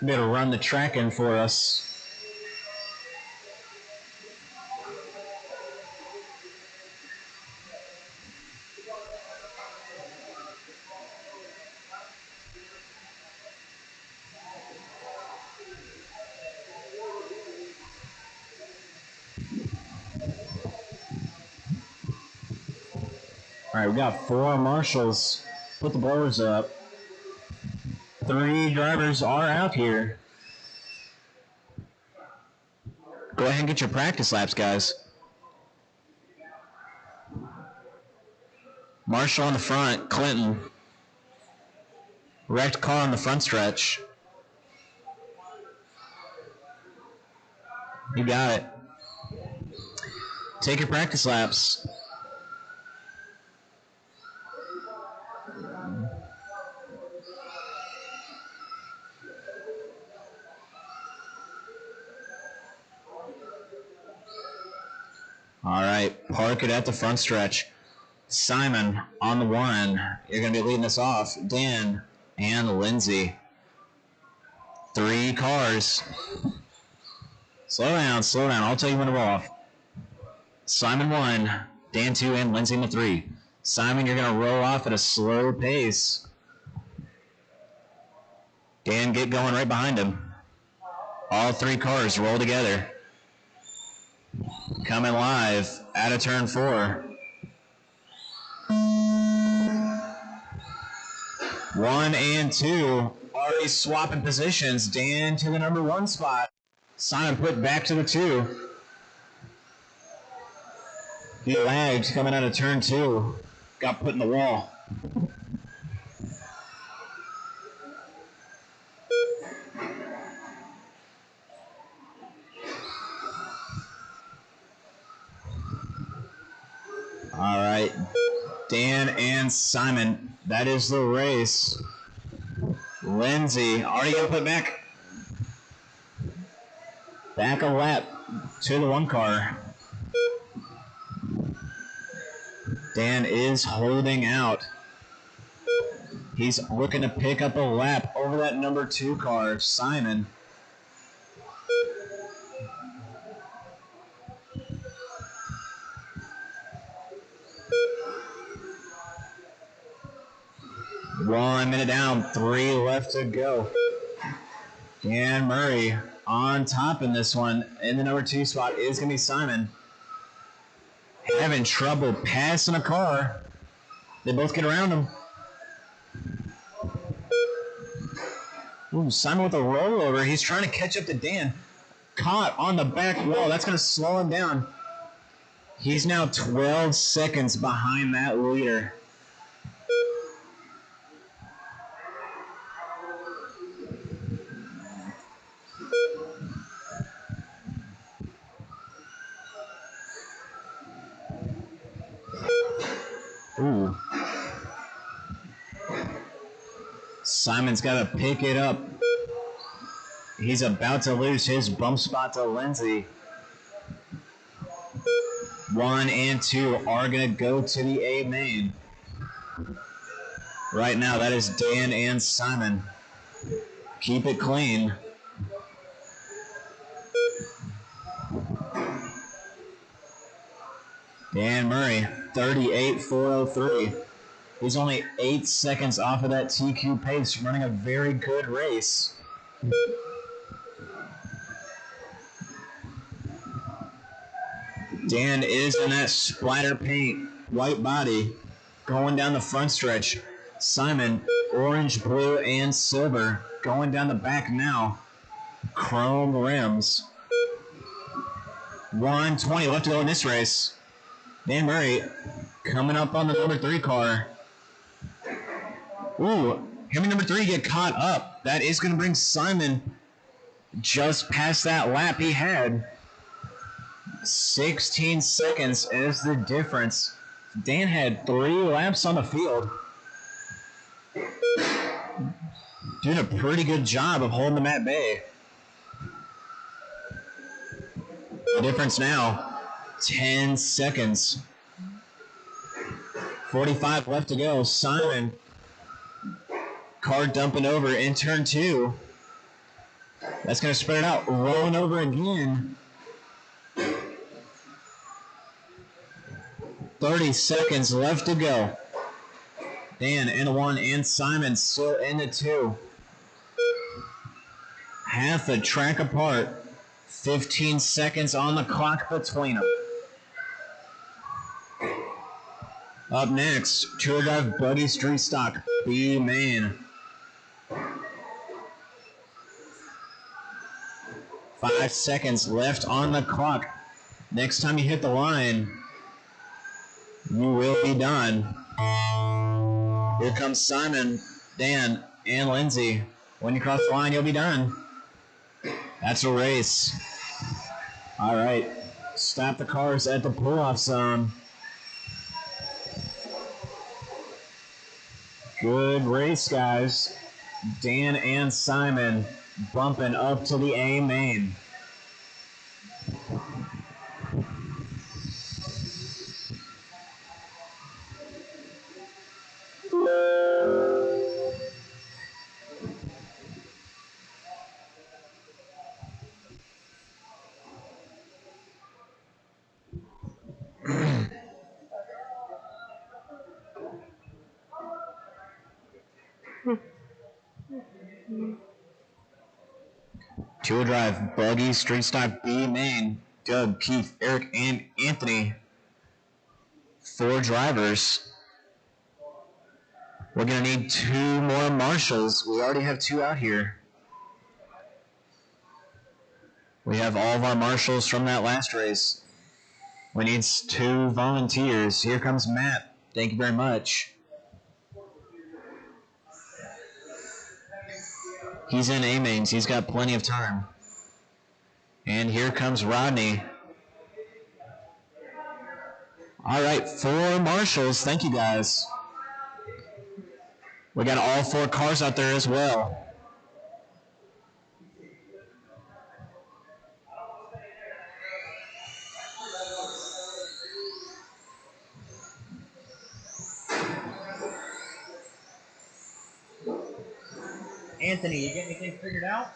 Better run the track in for us. All right, we got 4 marshals. Put the blowers up. 3 drivers are out here. Go ahead and get your practice laps, guys. Marshall on the front, Clinton. Wrecked car on the front stretch. You got it. Take your practice laps. All right, park it at the front stretch. Simon on the 1. You're going to be leading us off. Dan and Lindsay. 3 cars. Slow down, slow down. I'll tell you when to roll off. Simon 1, Dan 2, and Lindsay in the 3. Simon, you're going to roll off at a slow pace. Dan, get going right behind him. All 3 cars roll together. Coming live out of turn 4. 1 and 2 already swapping positions. Dan to the number 1 spot. Simon put back to the 2. He lagged coming out of turn 2. Got put in the wall. All right, Dan and Simon, that is the race. Lindsay already got put back a lap to the 1 car. Dan is holding out. He's looking to pick up a lap over that number 2 car, Simon. One minute down, 3 left to go. Dan Murray on top in this one. In the number 2 spot is going to be Simon. Having trouble passing a car. They both get around him. Ooh, Simon with a rollover. He's trying to catch up to Dan. Caught on the back wall. That's going to slow him down. He's now 12 seconds behind that leader. Ooh. Simon's got to pick it up. He's about to lose his bump spot to Lindsay. 1 and 2 are going to go to the A main. Right now, that is Dan and Simon. Keep it clean. Dan Murray, 38.403. He's only 8 seconds off of that TQ pace, running a very good race. Dan is in that splatter paint, white body, going down the front stretch. Simon, orange, blue, and silver, going down the back now. Chrome rims. 1:20 left to go in this race. Dan Murray coming up on the number 3 car. Ooh, him and number 3 get caught up. That is going to bring Simon just past that lap he had. 16 seconds is the difference. Dan had 3 laps on the field. Doing a pretty good job of holding them at bay. The difference now, 10 seconds. 45 left to go. Simon, car dumping over in turn 2. That's going to spread it out. Rolling over again. 30 seconds left to go. Dan in the 1 and Simon still in the 2. Half a track apart. 15 seconds on the clock between them. Up next, Tour Drive Buggy Street Stock B main. 5 seconds left on the clock. Next time you hit the line, you will be done. Here comes Simon, Dan, and Lindsay. When you cross the line, you'll be done. That's a race. All right, stop the cars at the pull-off zone. Good race, guys. Dan and Simon bumping up to the A main. Tour Drive Buggy Street Stock B main. Doug, Keith, Eric, and Anthony. 4 drivers. We're going to need 2 more marshals. We already have 2 out here. We have all of our marshals from that last race. We need 2 volunteers. Here comes Matt. Thank you very much. He's in A-mains. He's got plenty of time. And here comes Rodney. All right, 4 marshals. Thank you, guys. We got all 4 cars out there as well. Anthony, you get anything figured out?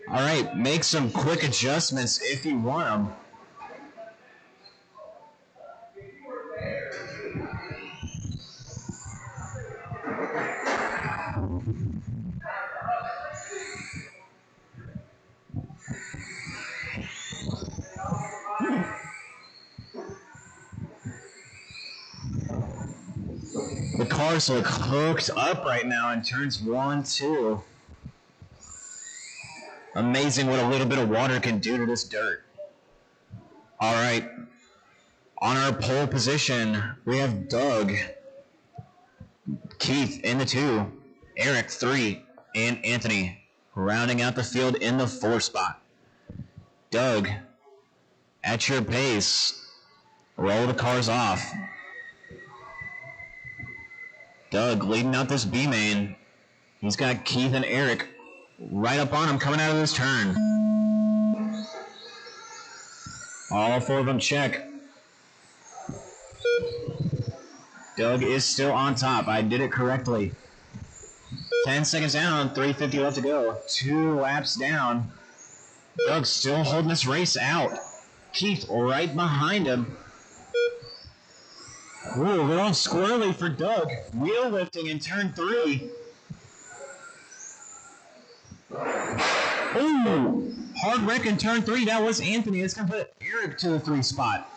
All right, make some quick adjustments if you want them. The cars look hooked up right now in turns 1, 2. Amazing what a little bit of water can do to this dirt. All right. On our pole position, we have Doug, Keith in the 2, Eric 3, and Anthony rounding out the field in the 4 spot. Doug, at your pace, roll the cars off. Doug leading out this B main. He's got Keith and Eric right up on him coming out of this turn. All 4 of them check. Doug is still on top. I did it correctly. 10 seconds down, 3:50 left to go. 2 laps down. Doug's still holding this race out. Keith right behind him. Ooh, a little squirrely for Doug. Wheel lifting in turn 3. Ooh, hard wreck in turn 3. That was Anthony. It's going to put Eric to the 3 spot.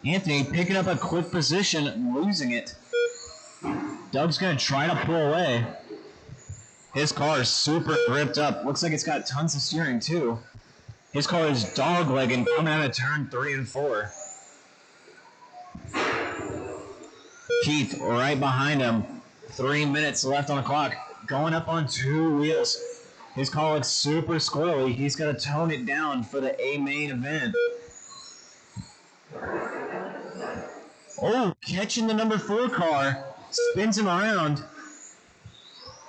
Anthony picking up a quick position, losing it. Doug's going to try to pull away. His car is super gripped up. Looks like it's got tons of steering too. His car is dog-legging coming out of turn 3 and 4. Keith right behind him. 3 minutes left on the clock. Going up on 2 wheels. His car looks super squirrely. He's got to tone it down for the A main event. Oh, catching the number 4 car. Spins him around.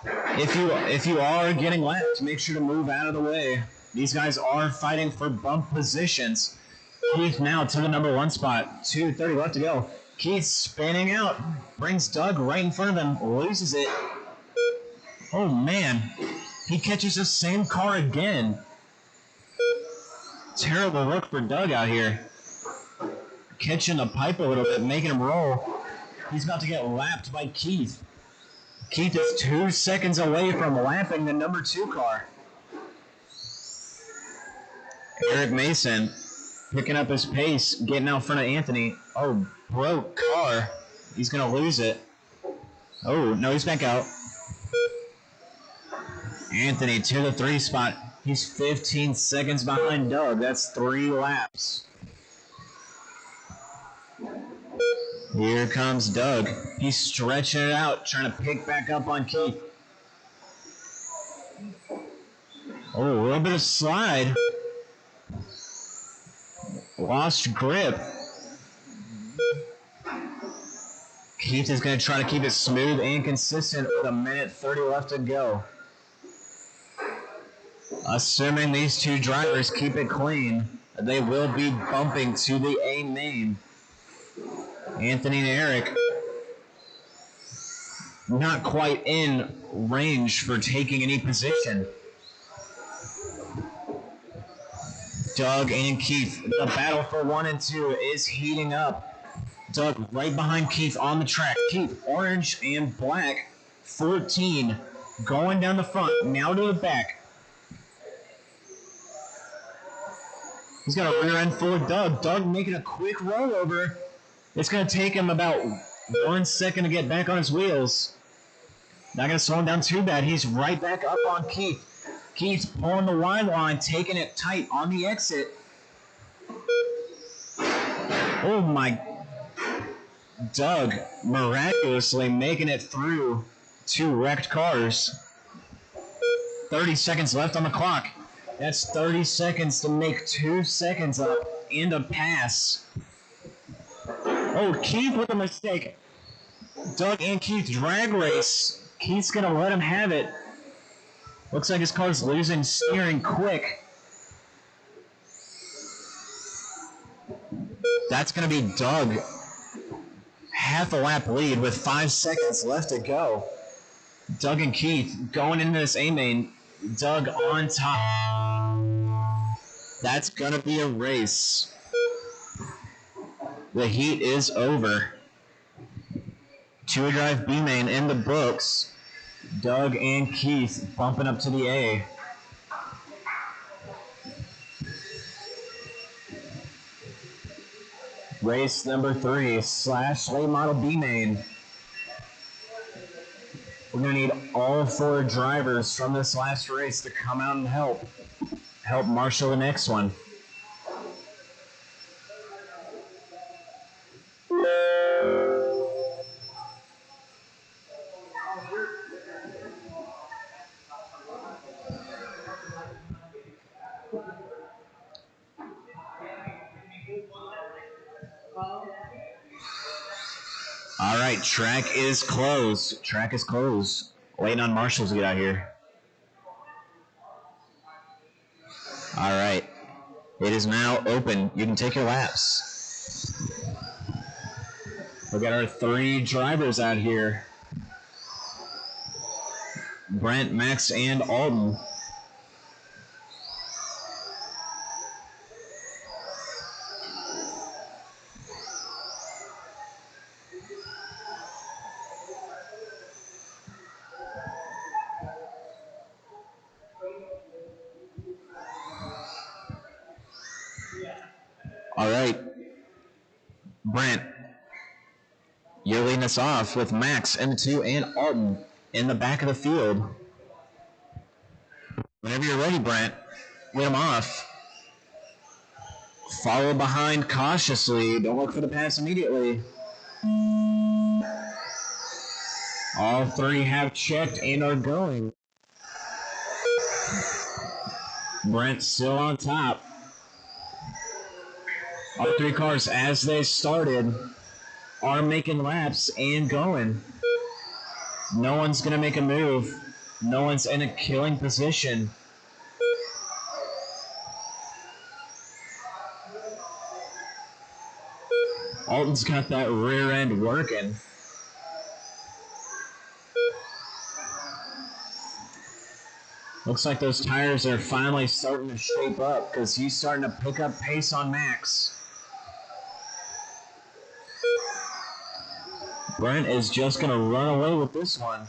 If you are getting lapped, make sure to move out of the way. These guys are fighting for bump positions. Keith now to the number 1 spot. 2:30 left to go. Keith spinning out. Brings Doug right in front of him. Loses it. Oh, man. He catches the same car again. Terrible look for Doug out here. Catching the pipe a little bit, making him roll. He's about to get lapped by Keith. Keith is 2 seconds away from lapping the number 2 car. Eric Mason picking up his pace, getting out front of Anthony. Oh, broke car. He's going to lose it. Oh, no, he's back out. Anthony to the 3 spot. He's 15 seconds behind Doug. That's 3 laps. Here comes Doug. He's stretching it out, trying to pick back up on Keith. Oh, a little bit of slide. Lost grip. Keith is going to try to keep it smooth and consistent with 1:30 left to go. Assuming these 2 drivers keep it clean, they will be bumping to the A main. Anthony and Eric not quite in range for taking any position. Doug and Keith, the battle for 1 and 2 is heating up. Doug right behind Keith on the track. Keith, orange and black, 14, going down the front, now to the back. He's got a rear end full of Doug. Doug making a quick rollover. It's going to take him about 1 second to get back on his wheels. Not going to slow him down too bad. He's right back up on Keith. Keith's pulling the wide line, taking it tight on the exit. Oh my. Doug miraculously making it through 2 wrecked cars. 30 seconds left on the clock. That's 30 seconds to make 2 seconds up and a pass. Oh, Keith with a mistake. Doug and Keith drag race. Keith's going to let him have it. Looks like his car's losing steering quick. That's going to be Doug. Half a lap lead with 5 seconds left to go. Doug and Keith going into this A main. Doug on top. That's going to be a race. The heat is over. 2-drive B main in the books. Doug and Keith bumping up to the A. Race number 3, / late model B main. We're going to need all 4 drivers from this last race to come out and help marshal the next one. All right, track is closed. Track is closed. Waiting on marshals to get out here. All right. It is now open. You can take your laps. We got our 3 drivers out here. Brent, Max, and Alden. All right. Brent, you're leading us off with Max in the 2 and Alden in the back of the field. Whenever you're ready, Brent, lead them off. Follow behind cautiously. Don't look for the pass immediately. All 3 have checked and are going. Brent still on top. All 3 cars, as they started, are making laps and going. No one's going to make a move. No one's in a killing position. Alton's got that rear end working. Looks like those tires are finally starting to shape up because he's starting to pick up pace on Max. Brent is just going to run away with this one.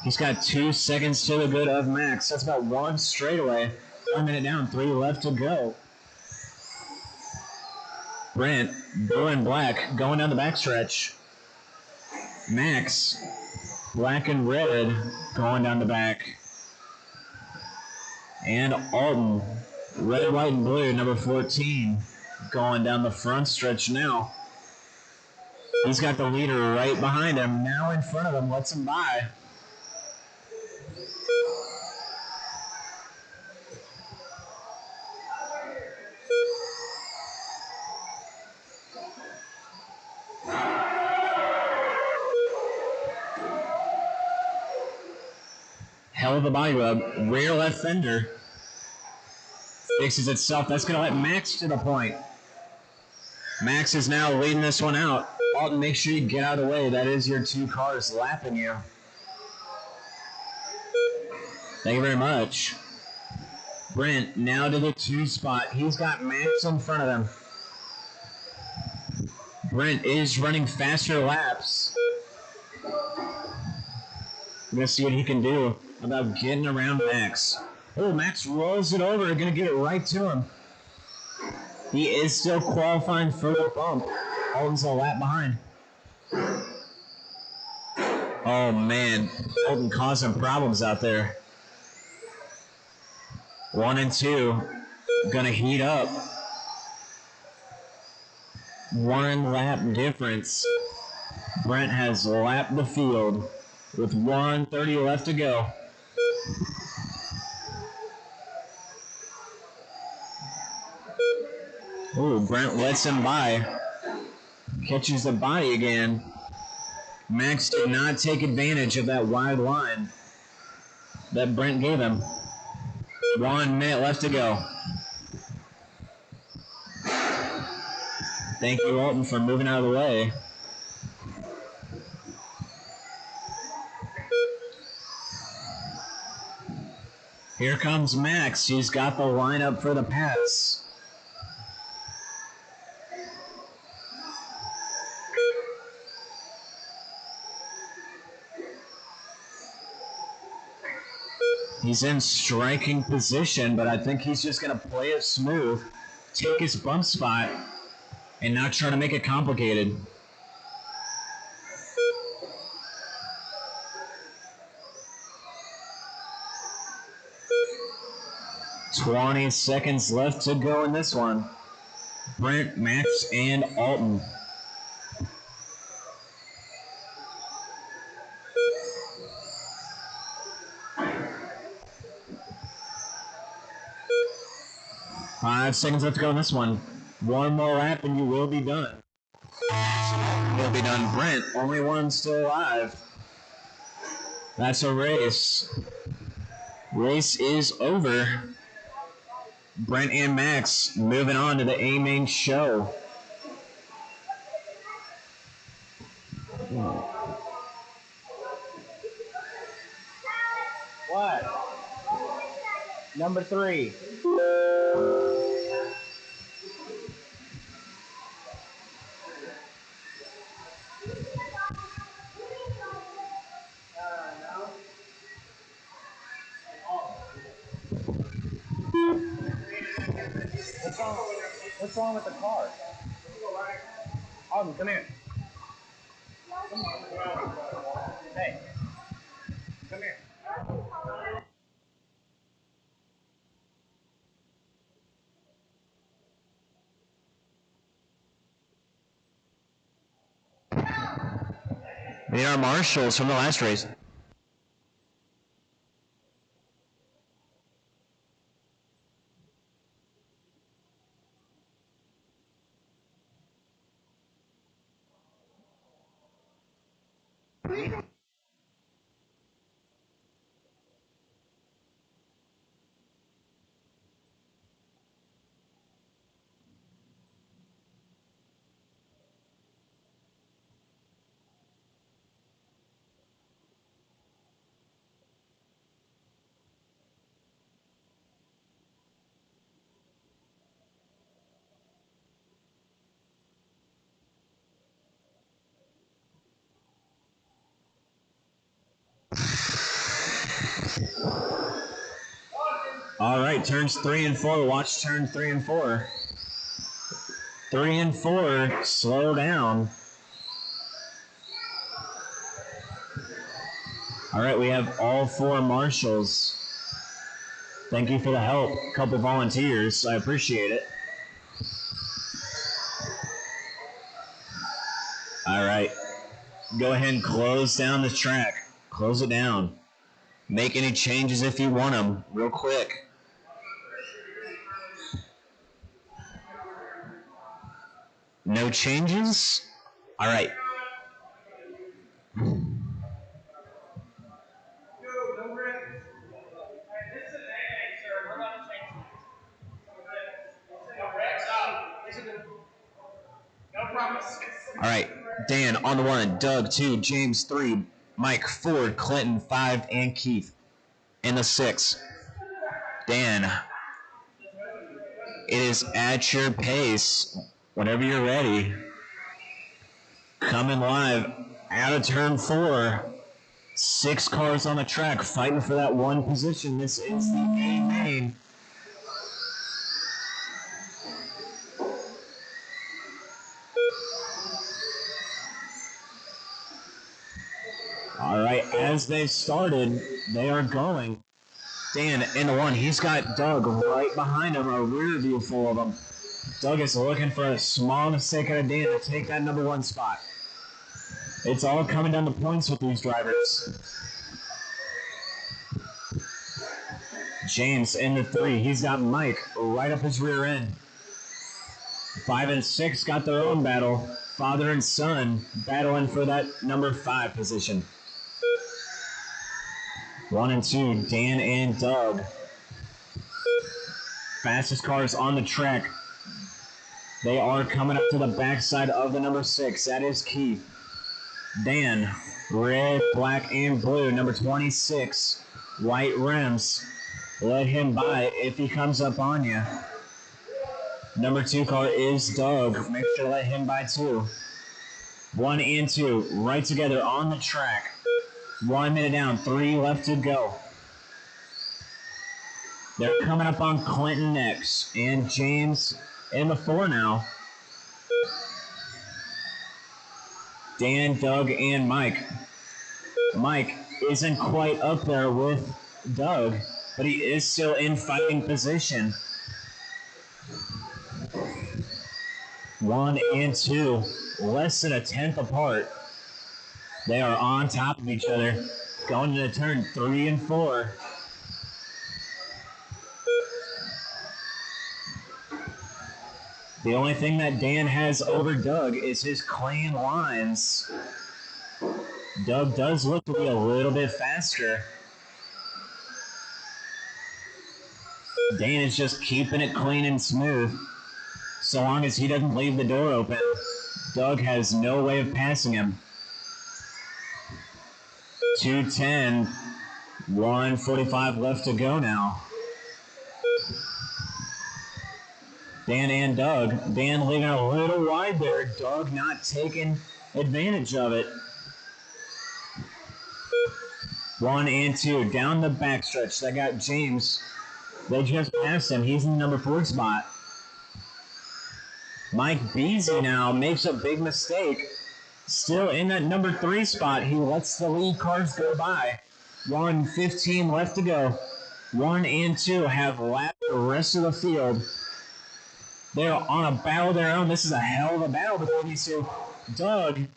He's got 2 seconds to the good of Max. That's about 1 straightaway. 1 minute down, 3 left to go. Brent, blue and black, going down the backstretch. Max, black and red, going down the back. And Alton, red, white, and blue, number 14, going down the front stretch now. He's got the leader right behind him, now in front of him, lets him by. Hell of a body rub, rear left fender. Fixes itself, that's going to let Max to the point. Max is now leading this one out. Alton, make sure you get out of the way. That is your 2 cars lapping you. Thank you very much. Brent, now to the 2 spot. He's got Max in front of him. Brent is running faster laps. We're going to see what he can do about getting around Max. Oh, Max rolls it over. Going to get it right to him. He is still qualifying for the bump. Alton's a lap behind. Oh, man. Alton causing problems out there. 1 and 2. Gonna heat up. 1 lap difference. Brent has lapped the field with 1:30 left to go. Ooh, Brent lets him by. Catches the body again. Max did not take advantage of that wide line that Brent gave him. 1 minute left to go. Thank you, Alton, for moving out of the way. Here comes Max. He's got the lineup for the pass. He's in striking position, but I think he's just going to play it smooth, take his bump spot, and not try to make it complicated. "20 seconds left to go in this one. Brent, Max, and Alton. "5 seconds left to go in this one. 1 more lap and you will be done. He'll be done. Brent, only one still alive. That's a race. Race is over. Brent and Max moving on to the A main show. What? Number 3. What's wrong with the car? Come here. Hey, come here. They are marshals from the last race. All right, turns 3 and 4. Watch turn 3 and 4. 3 and 4, slow down. All right, we have all 4 marshals. Thank you for the help. A couple volunteers. I appreciate it. All right. Go ahead and close down the track. Close it down. Make any changes if you want them, real quick. No changes? All right. All right, Dan on the 1, Doug 2, James 3, Mike, Ford, Clinton 5, and Keith in the 6. Dan, it is at your pace. Whenever you're ready. Coming live out of turn 4. 6 cars on the track fighting for that one position. This is the A main. All right, as they started, they are going. Dan in the 1, he's got Doug right behind him, a rear view full of them. Doug is looking for a small mistake out of Dan to take that number 1 spot. It's all coming down to points with these drivers. James in the 3, he's got Mike right up his rear end. 5 and 6 got their own battle. Father and son battling for that number 5 position. 1 and 2, Dan and Doug. Fastest cars on the track. They are coming up to the backside of the number 6. That is Keith. Dan, red, black, and blue. Number 26, white rims. Let him by if he comes up on you. Number 2 car is Doug. Make sure to let him by too. 1 and 2, right together on the track. 1 minute down, 3 left to go. They're coming up on Clinton next, and James in the 4 now. Dan, Doug, and Mike. Mike isn't quite up there with Doug, but he is still in fighting position. 1 and 2, less than a tenth apart. They are on top of each other, going to turn 3 and 4. The only thing that Dan has over Doug is his clean lines. Doug does look to be a little bit faster. Dan is just keeping it clean and smooth. So long as he doesn't leave the door open, Doug has no way of passing him. 2:10, 1:45 left to go now. Dan and Doug. Dan leaving a little wide there. Doug not taking advantage of it. 1 and 2 down the backstretch. They got James. They just passed him. He's in the number 4 spot. Mike Beasley now makes a big mistake. Still in that number 3 spot. He lets the lead cars go by. 1:15 left to go. 1 and 2 have lapped the rest of the field. They're on a battle of their own. This is a hell of a battle between these two. Doug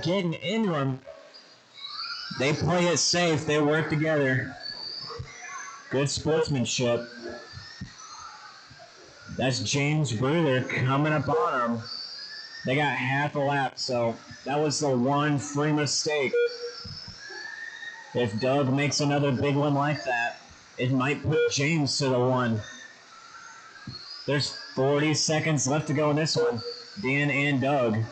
getting into him. They play it safe. They work together. Good sportsmanship. That's James Bruder coming up on him. They got half a lap, so that was the one free mistake. If Doug makes another big one like that, it might put James to the 1. There's 40 seconds left to go in this one. Dan and Doug.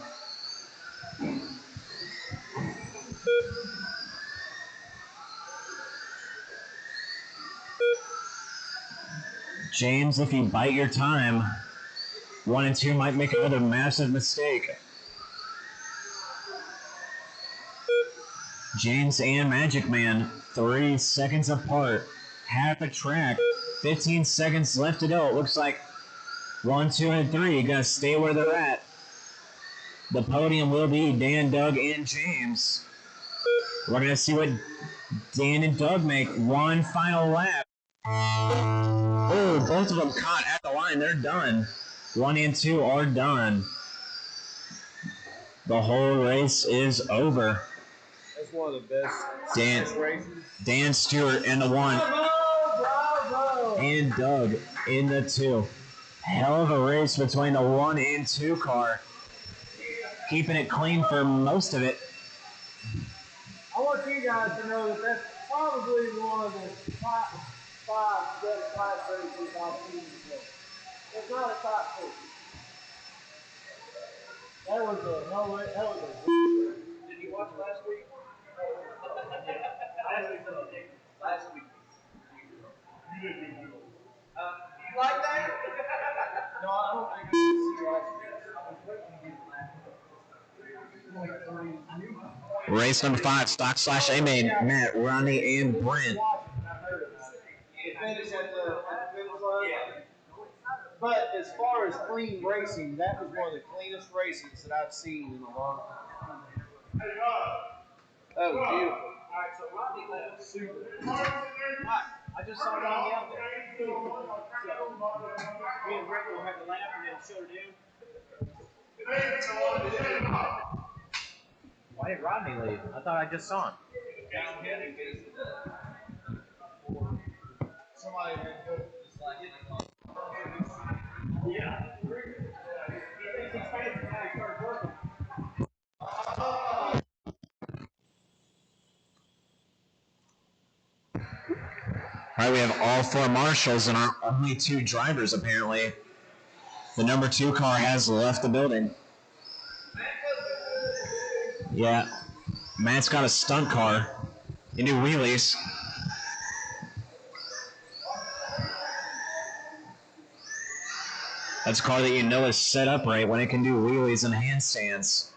James, if you bite your time, 1 and 2 might make another massive mistake. James and Magic Man, 3 seconds apart. Half a track, 15 seconds left to go. It looks like 1, 2, and 3 gonna stay where they're at. The podium will be Dan, Doug, and James. We're gonna see what Dan and Doug make. One final lap. Oh, both of them caught at the line. They're done. 1 and 2 are done. The whole race is over. That's one of the best races. Dan Stewart in the 1. Bravo! And Doug in the 2. Hell of a race between the 1 and 2 car. Keeping it clean for most of it. I want you guys to know that that's probably one of the top 5 best class races I've seen before. It's not a top 2. That was a Did you watch last week? Last week. You didn't do it. You like that? No, I don't think I can see last week. I was waiting to get Race number 5, Stock/A-Main, Matt, Ronnie, and Brent. But as far as clean racing, that was one of the cleanest races that I've seen in a long time. That was beautiful. Alright, so Rodney left super. I just saw Rodney out there. So, me and Brett will have the lap and then shut her down. Why did Rodney leave? I thought I just saw him. Somebody had to go. Yeah. All right, we have all 4 marshals and our only 2 drivers, apparently. The number 2 car has left the building. Yeah, Matt's got a stunt car. You do wheelies. That's a car that you know is set up right when it can do wheelies and handstands.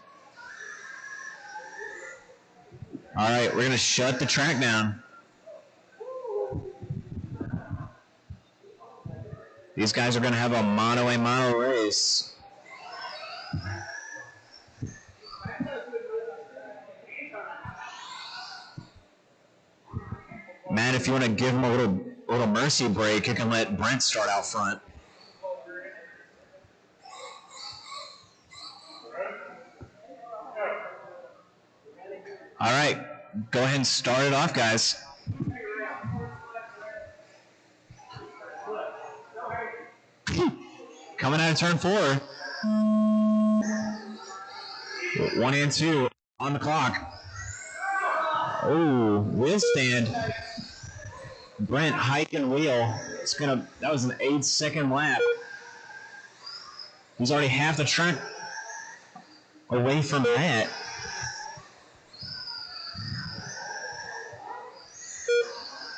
All right, we're going to shut the track down. These guys are going to have a mano-a-mano race. Matt, if you want to give him a little mercy break, you can let Brent start out front. All right, go ahead and start it off, guys. Coming Coming out of turn 4. 1 and 2 on the clock. Oh, wheel stand. Brent hike and wheel. That was an 8-second lap. He's already half the track away from that.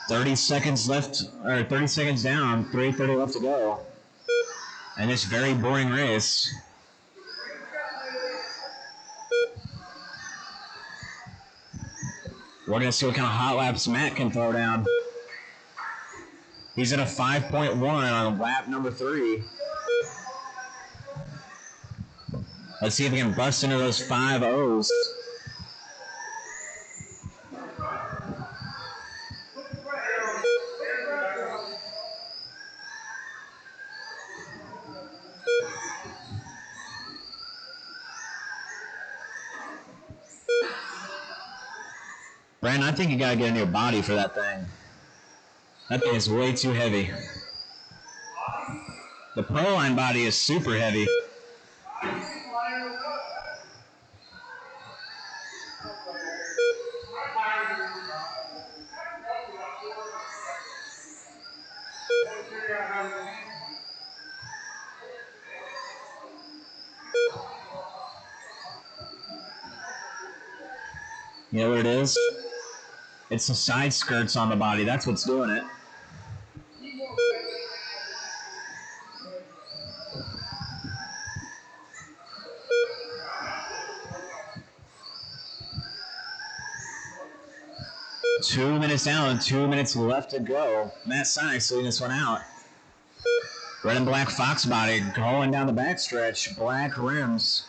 .30 seconds left, or 30 seconds down, 3:30 left to go. And this very boring race. We're going to see what kind of hot laps Matt can throw down. He's at a 5.1 on lap number 3. Let's see if he can bust into those 5.0s. Brandon, I think you gotta get a new body for that thing. That thing is way too heavy. The Proline body is super heavy. You know what it is? It's the side skirts on the body. That's what's doing it. Two minutes down, 2 minutes left to go. Matt Sykes leading this one out. Red and black Fox body going down the backstretch. Black rims.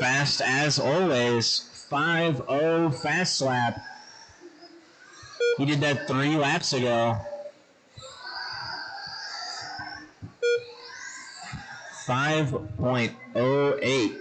Fast as always. 5.0 fast lap. He did that 3 laps ago. 5.08.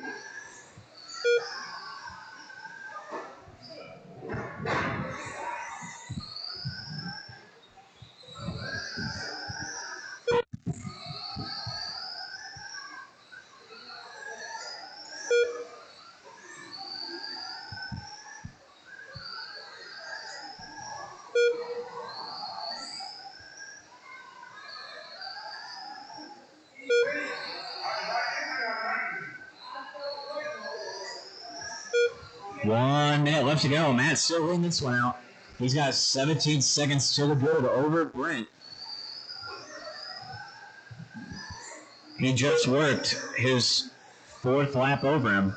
One minute left to go. Matt's still leading this one out. He's got 17 seconds to the good over Brent. He just worked his 4th lap over him.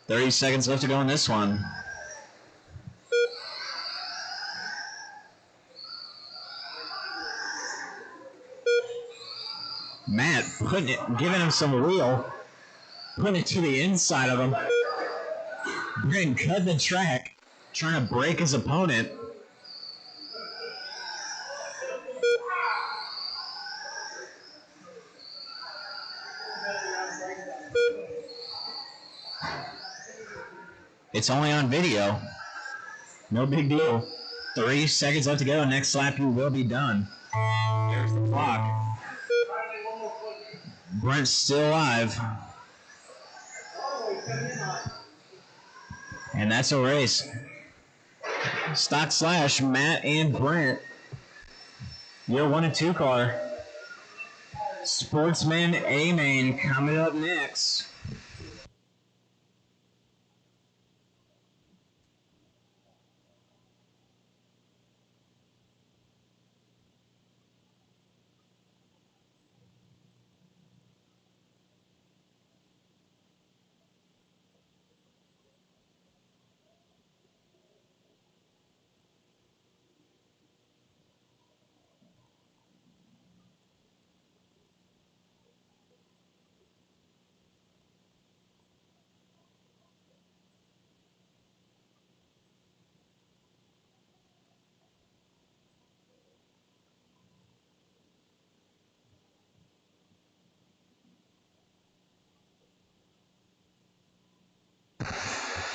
.30 seconds left to go in this one. Matt giving him some wheel, putting it to the inside of him. Brent cut the track, trying to break his opponent. It's only on video. No big deal. 3 seconds left to go. Next lap you will be done. There's the clock. Brent's still alive. And that's a race. Stock Slash, Matt and Brent. Your 1 and 2 car. Sportsman A-Main coming up next.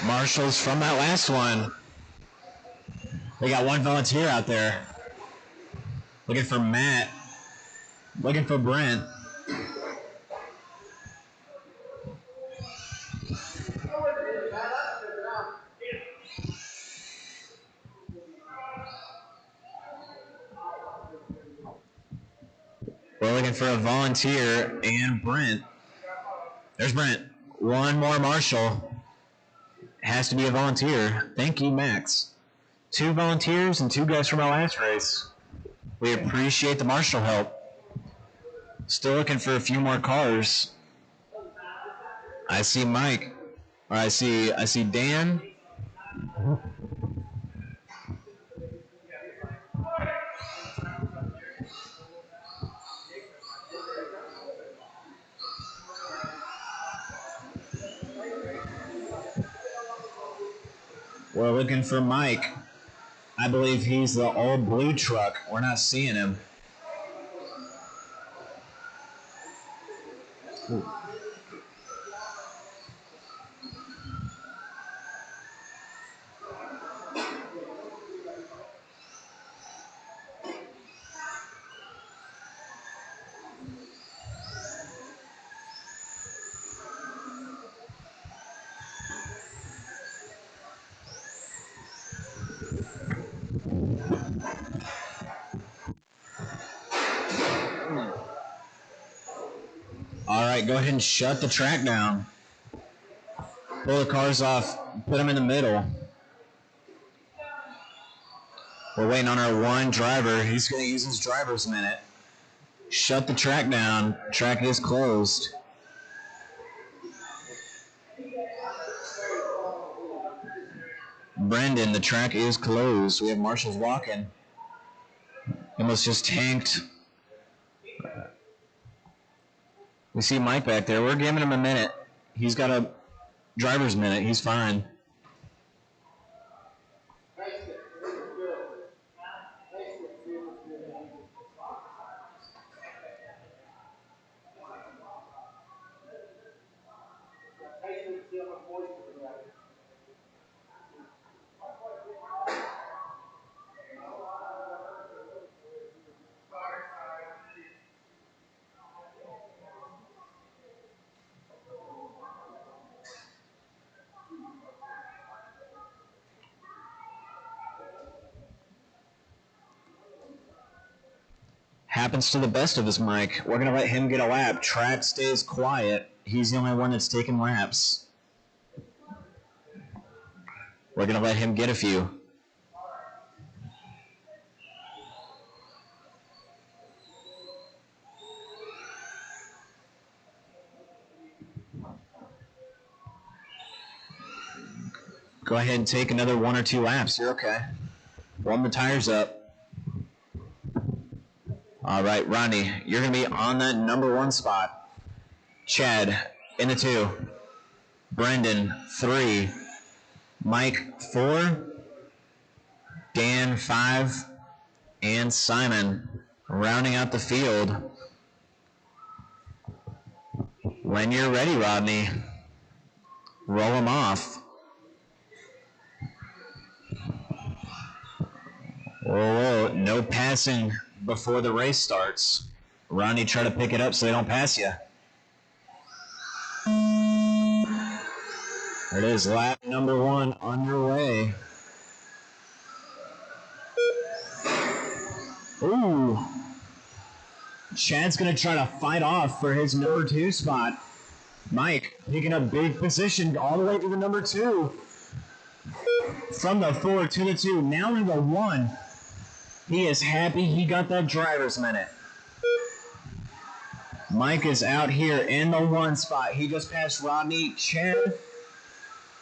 Marshals from that last one. They got one volunteer out there. Looking for Matt. Looking for Brent. We're looking for a volunteer and Brent. There's Brent. One more marshal. Has to be a volunteer. Thank you, Max. 2 volunteers and 2 guys from our last race. We appreciate the marshal help. Still looking for a few more cars. I see Mike. Or I see Dan. We're looking for Mike. I believe he's the old blue truck. We're not seeing him. Ooh. All right, go ahead and shut the track down. Pull the cars off, put them in the middle. We're waiting on our one driver. He's going to use his driver's minute. Shut the track down. Track is closed. Brendan, the track is closed. We have marshals walking. Almost just tanked. We see Mike back there. We're giving him a minute. He's got a driver's minute. He's fine. Happens to the best of us, Mike. We're going to let him get a lap. Track stays quiet. He's the only one that's taking laps. We're going to let him get a few. Go ahead and take another 1 or 2 laps. You're okay. Warm the tires up. All right, Ronnie, you're going to be on that number 1 spot. Chad in the 2. Brendan, 3. Mike, 4. Dan, 5. And Simon rounding out the field. When you're ready, Rodney, roll them off. Whoa, no passing before the race starts. Ronnie, try to pick it up so they don't pass you. There it is, lap number 1 underway. Ooh. Chad's going to try to fight off for his number 2 spot. Mike picking up big position all the way to the number 2. From the 4 to the 2, now in the 1. He is happy he got that driver's minute. Mike is out here in the 1 spot. He just passed Rodney, Chad,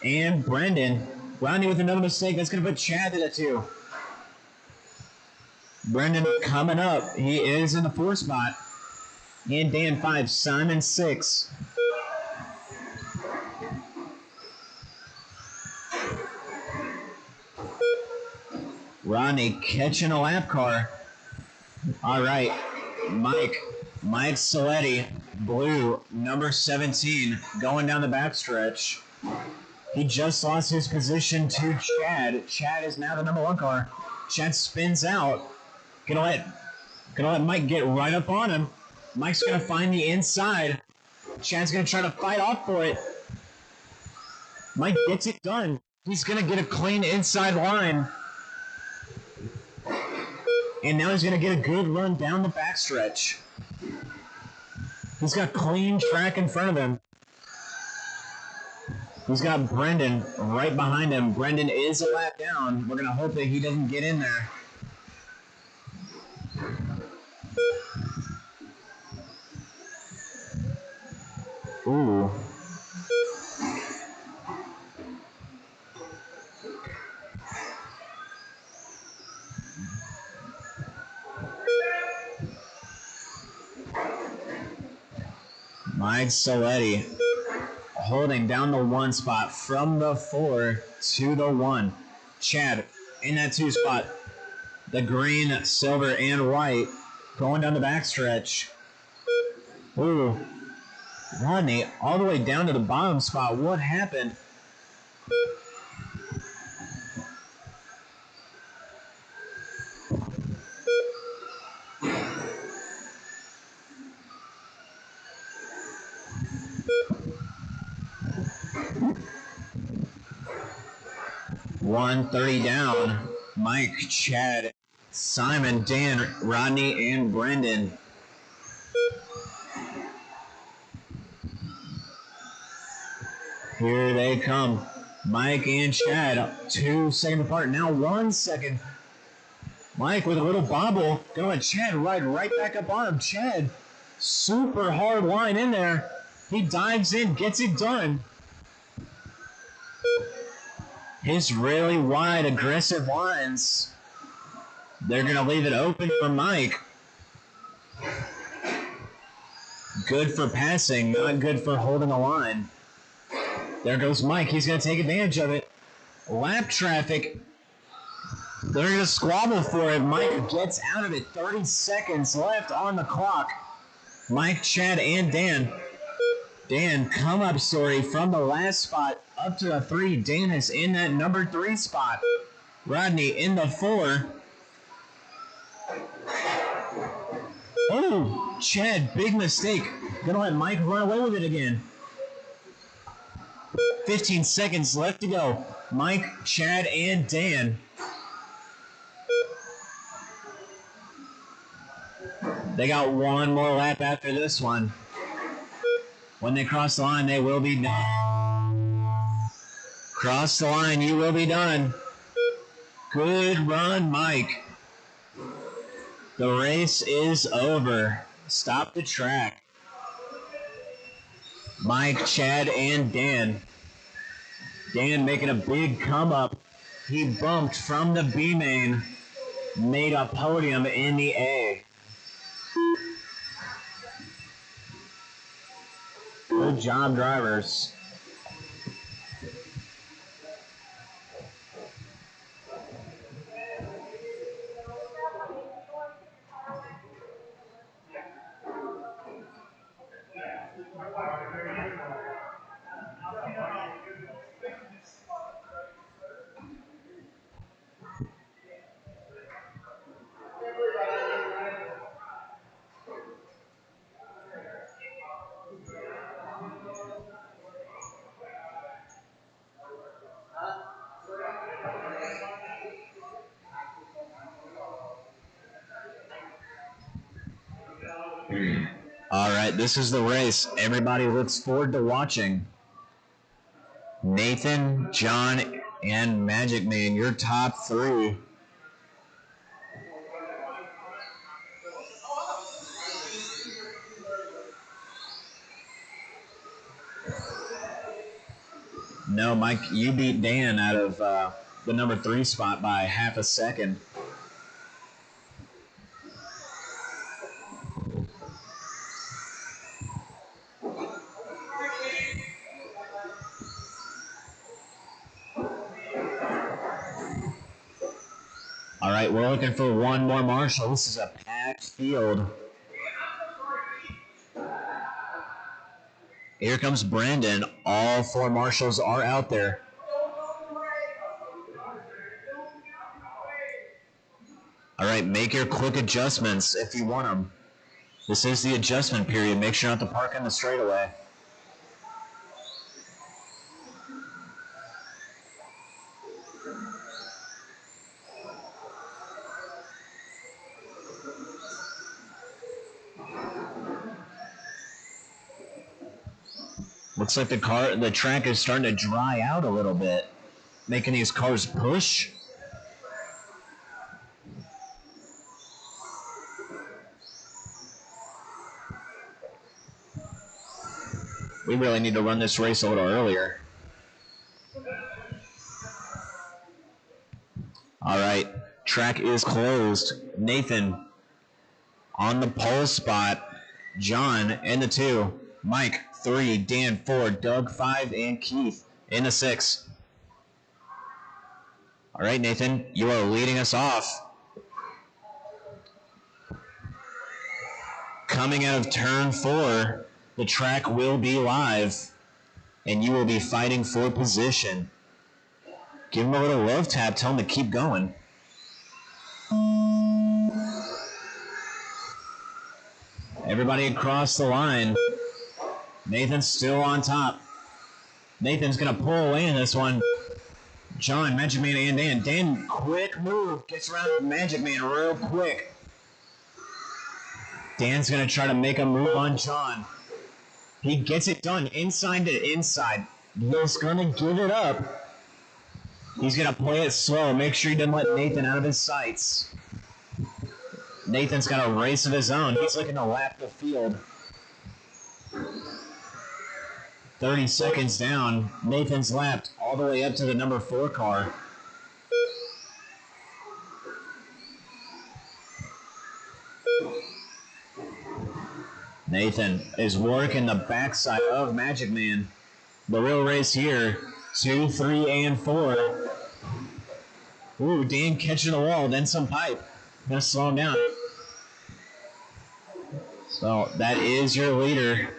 and Brendan. Rodney with another mistake. That's going to put Chad to the 2. Brendan coming up. He is in the 4 spot. And Dan 5. Simon 6. Rodney catching a lap car. All right, Mike Saletti, blue, number 17, going down the backstretch. He just lost his position to Chad. Chad is now the number 1 car. Chad spins out. Gonna let Mike get right up on him. Mike's gonna find the inside. Chad's gonna try to fight off for it. Mike gets it done. He's gonna get a clean inside line. And now he's gonna get a good run down the backstretch. He's got clean track in front of him. He's got Brendan right behind him. Brendan is a lap down. We're gonna hope that he doesn't get in there. Ooh. Mike Soletti holding down the 1 spot from the 4 to the 1. Chad in that 2 spot. The green, silver, and white going down the backstretch. Ooh. Rodney all the way down to the bottom spot. What happened? $130 down. Mike, Chad, Simon, Dan, Rodney, and Brendan. Here they come. Mike and Chad, 2 seconds apart. Now 1 second. Mike with a little bobble. Gonna let Chad ride right back up on him. Chad, super hard line in there. He dives in, gets it done. His really wide, aggressive lines. They're gonna leave it open for Mike. Good for passing, not good for holding a line. There goes Mike. He's going to take advantage of it. Lap traffic. They're going to squabble for it. Mike gets out of it. 30 seconds left on the clock. Mike, Chad, and Dan. Dan, come up story from the last spot up to the 3. Dan is in that number 3 spot. Rodney in the 4. Oh, Chad, big mistake. Going to let Mike run away with it again. 15 seconds left to go. Mike, Chad, and Dan. They got 1 more lap after this one. When they cross the line, they will be done. Cross the line, you will be done. Good run, Mike. The race is over. Stop the track. Mike, Chad, and Dan. Dan making a big come up. He bumped from the B main, made a podium in the A. Good job, drivers. All right, this is the race everybody looks forward to watching. Nathan, John, and Magic Man, your top 3. No, Mike, you beat Dan out of the number 3 spot by half a second. All right, we're looking for 1 more marshal. This is a packed field. Here comes Brandon. All 4 marshals are out there. All right, make your quick adjustments if you want them. This is the adjustment period. Make sure not to park on the straightaway. Looks like the track is starting to dry out a little bit, making these cars push. We really need to run this race a little earlier. All right, track is closed. Nathan on the pole spot. John in the 2. Mike 3. Dan 4. Doug 5. And Keith in the 6. All right, Nathan, you are leading us off. Coming out of turn 4, the track will be live, and you will be fighting for position. Give him a little love tap. Tell him to keep going. Everybody across the line. Nathan's still on top. Nathan's going to pull away in this one. John, Magic Man, and Dan. Dan, quick move. Gets around Magic Man real quick. Dan's going to try to make a move on John. He gets it done inside to inside. He's going to give it up. He's going to play it slow. Make sure he doesn't let Nathan out of his sights. Nathan's got a race of his own. He's looking to lap the field. 30 seconds down. Nathan's lapped all the way up to the number 4 car. Nathan is working the backside of Magic Man. The real race here. 2, 3, and 4. Ooh, Dan catching the wall, then some pipe. Gonna slow him down. So that is your leader.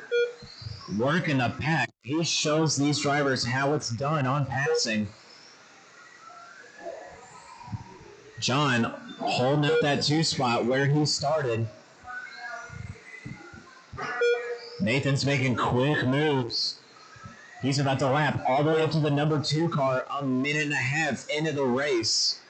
Working the pack. He shows these drivers how it's done on passing. John holding up that 2 spot where he started. Nathan's making quick moves. He's about to lap all the way up to the number 2 car, a minute and a half into the race.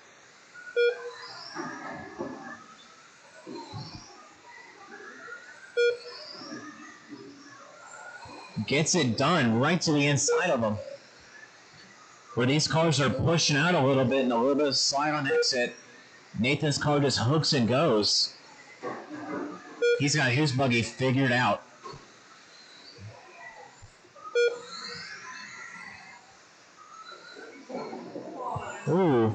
Gets it done right to the inside of him. Where these cars are pushing out a little bit and a little bit of slide on exit, Nathan's car just hooks and goes. He's got his buggy figured out. Ooh.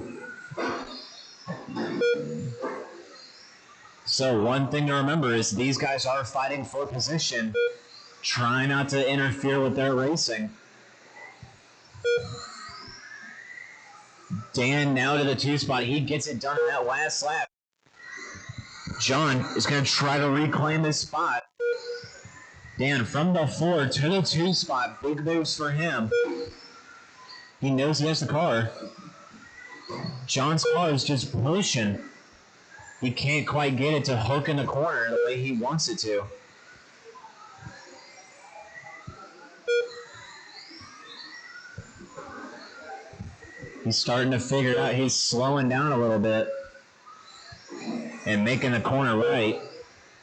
So one thing to remember is these guys are fighting for position. Try not to interfere with their racing. Dan now to the 2 spot. He gets it done in that last lap. John is going to try to reclaim his spot. Dan from the 4 to the 2 spot. Big moves for him. He knows he has the car. John's car is just pushing. He can't quite get it to hook in the corner the way he wants it to. He's starting to figure it out. He's slowing down a little bit and making the corner right.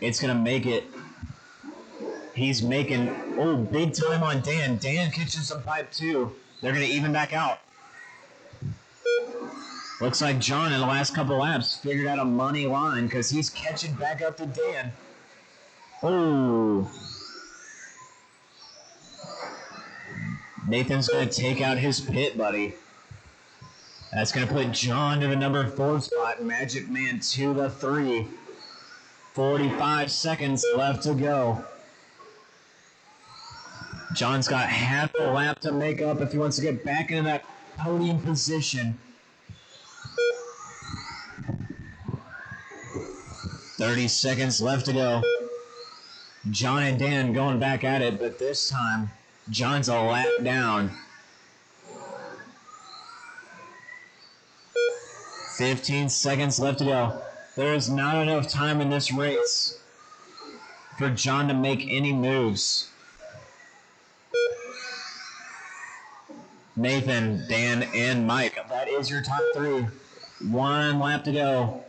It's going to make it. He's making, big time on Dan. Dan catching some pipe too. They're going to even back out. Looks like John in the last couple laps figured out a money line because he's catching back up to Dan. Oh. Nathan's going to take out his pit buddy. That's going to put John to the number 4 spot. Magic Man to the 3. 45 seconds left to go. John's got half a lap to make up if he wants to get back into that podium position. 30 seconds left to go. John and Dan going back at it, but this time John's a lap down. 15 seconds left to go. There is not enough time in this race for John to make any moves. Nathan, Dan, and Mike, that is your top three. 1 lap to go.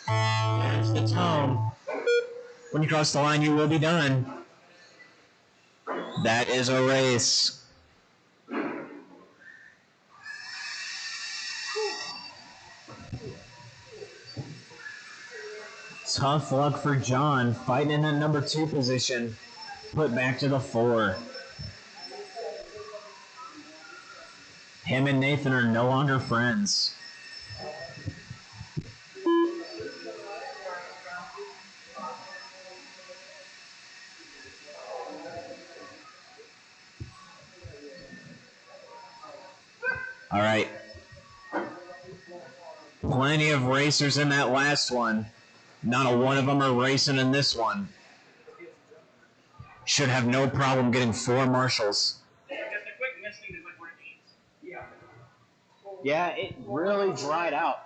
There's the tone. When you cross the line, you will be done. That is a race. Tough luck for John, fighting in that number 2 position. Put back to the 4. Him and Nathan are no longer friends. All right. Plenty of racers in that last one. Not a one of them are racing in this one. Should have no problem getting 4 marshals. Yeah, it really dried out.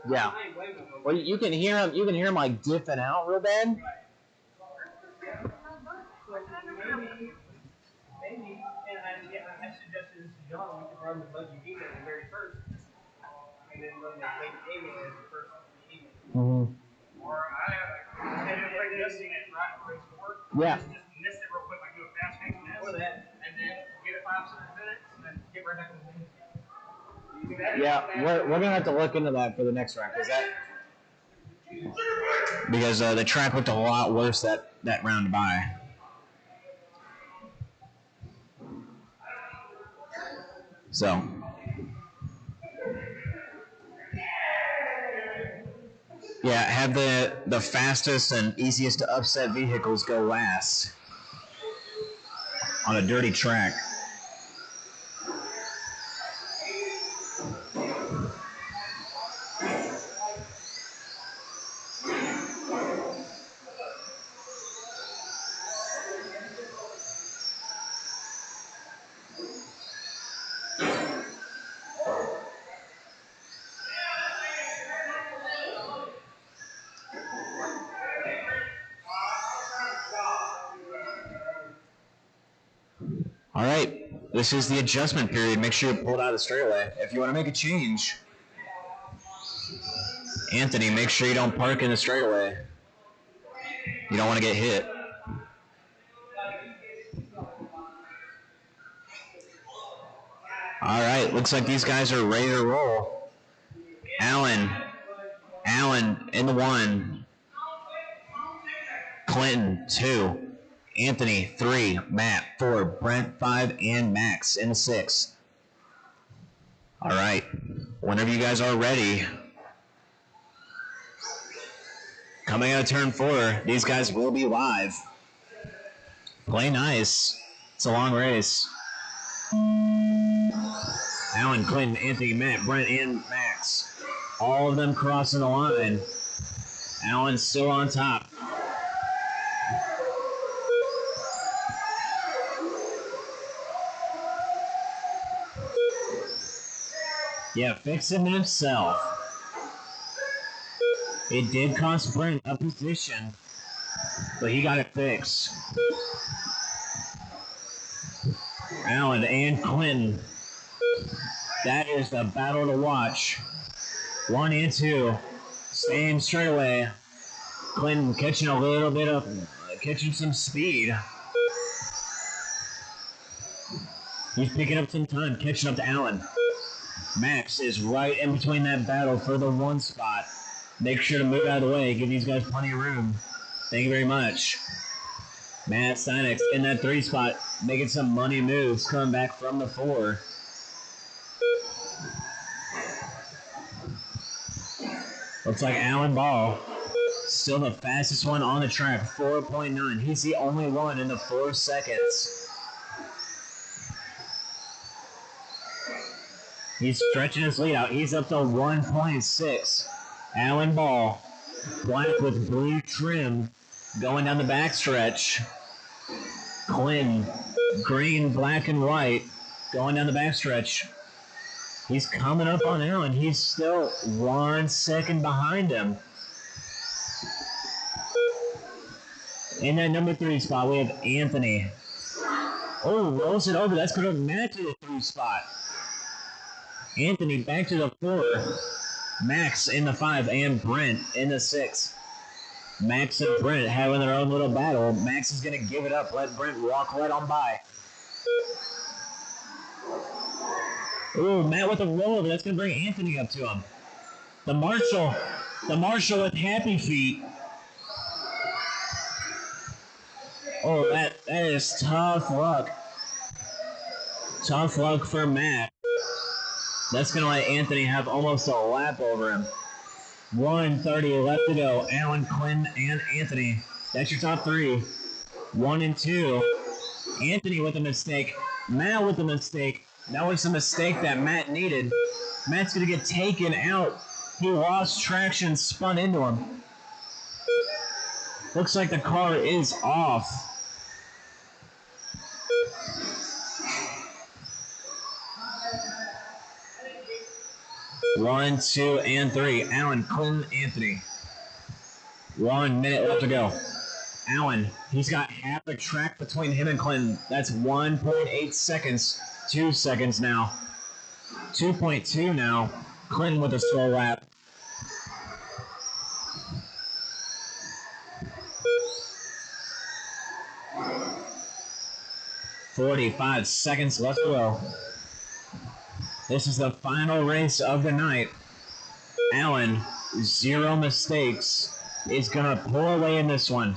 Yeah. Well, you can hear him. You can hear him like dipping out real bad. Mm-hmm. Yeah. Yeah, we're gonna have to look into that for the next round because the track looked a lot worse that round by. So yeah, have the fastest and easiest to upset vehicles go last on a dirty track. All right, this is the adjustment period. Make sure you pull it out of the straightaway. If you want to make a change, Anthony, make sure you don't park in the straightaway. You don't want to get hit. All right, looks like these guys are ready to roll. Allen in the 1. Clinton, 2. Anthony, 3. Matt, 4. Brent, 5. And Max in the 6. All right, whenever you guys are ready. Coming out of turn 4, these guys will be live. Play nice. It's a long race. Allen, Clinton, Anthony, Matt, Brent, and Max. All of them crossing the line. Allen's still on top. Yeah, fixing himself. It did cost Brent a position, but he got it fixed. Allen and Clinton. That is the battle to watch. 1 and 2. Staying straight away. Clinton catching a little bit of, catching some speed. He's picking up some time, catching up to Allen. Max is right in between that battle for the 1 spot. Make sure to move out of the way. Give these guys plenty of room. Thank you very much. Matt Sinex in that 3 spot, making some money moves, coming back from the 4. Looks like Allen Ball, still the fastest one on the track, 4.9. He's the only one in the 4 seconds. He's stretching his lead out. He's up to 1.6. Allen Ball, black with blue trim, going down the backstretch. Quinn, green, black, and white, going down the backstretch. He's coming up on Allen. He's still 1 second behind him. In that number 3 spot, we have Anthony. Oh, rolls it over. That's going to match the 3 spot. Anthony back to the 4. Max in the 5 and Brent in the 6. Max and Brent having their own little battle. Max is going to give it up. Let Brent walk right on by. Ooh, Matt with a rollover. That's going to bring Anthony up to him. The Marshall with happy feet. Oh, that is tough luck. Tough luck for Matt. That's going to let Anthony have almost a lap over him. 1:30 left to go. Allen, Quinn, and Anthony. That's your top 3. 1 and 2. Anthony with a mistake. Matt with a mistake. That was the mistake that Matt needed. Matt's going to get taken out. He lost traction, spun into him. Looks like the car is off. One, 2, and 3. Allen, Quinn, Anthony. 1 minute left to go. Allen, he's got half a track between him and Clinton. That's 1.8 seconds. 2 seconds now. 2.2 now. Clinton with a slow lap. .45 seconds left to go. This is the final race of the night. Allen, 0 mistakes, is going to pull away in this one.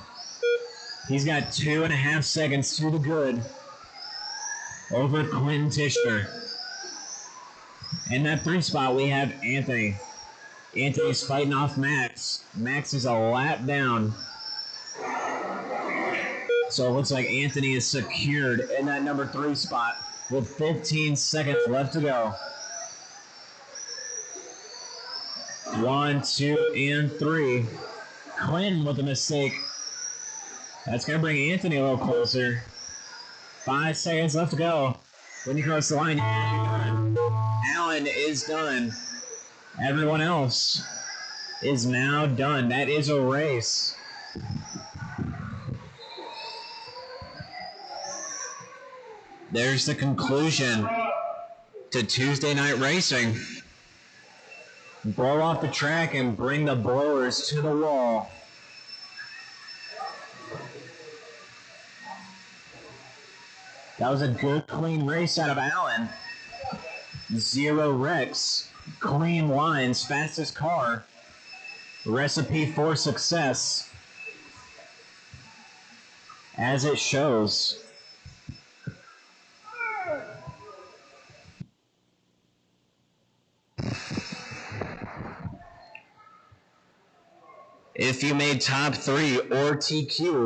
He's got 2.5 seconds to the good over Quinn Tishner. In that 3 spot, we have Anthony. Anthony's fighting off Max. Max is a lap down. So it looks like Anthony is secured in that number 3 spot with 15 seconds left to go. 1, 2, and 3. Quinn with a mistake. That's going to bring Anthony a little closer. 5 seconds left to go. When you cross the line, you're done. Allen is done. Everyone else is now done. That is a race. There's the conclusion to Tuesday night racing. Blow off the track and bring the blowers to the wall. That was a good, clean race out of Allen. 0 wrecks, clean lines, fastest car. Recipe for success. As it shows. If you made top 3 or TQ,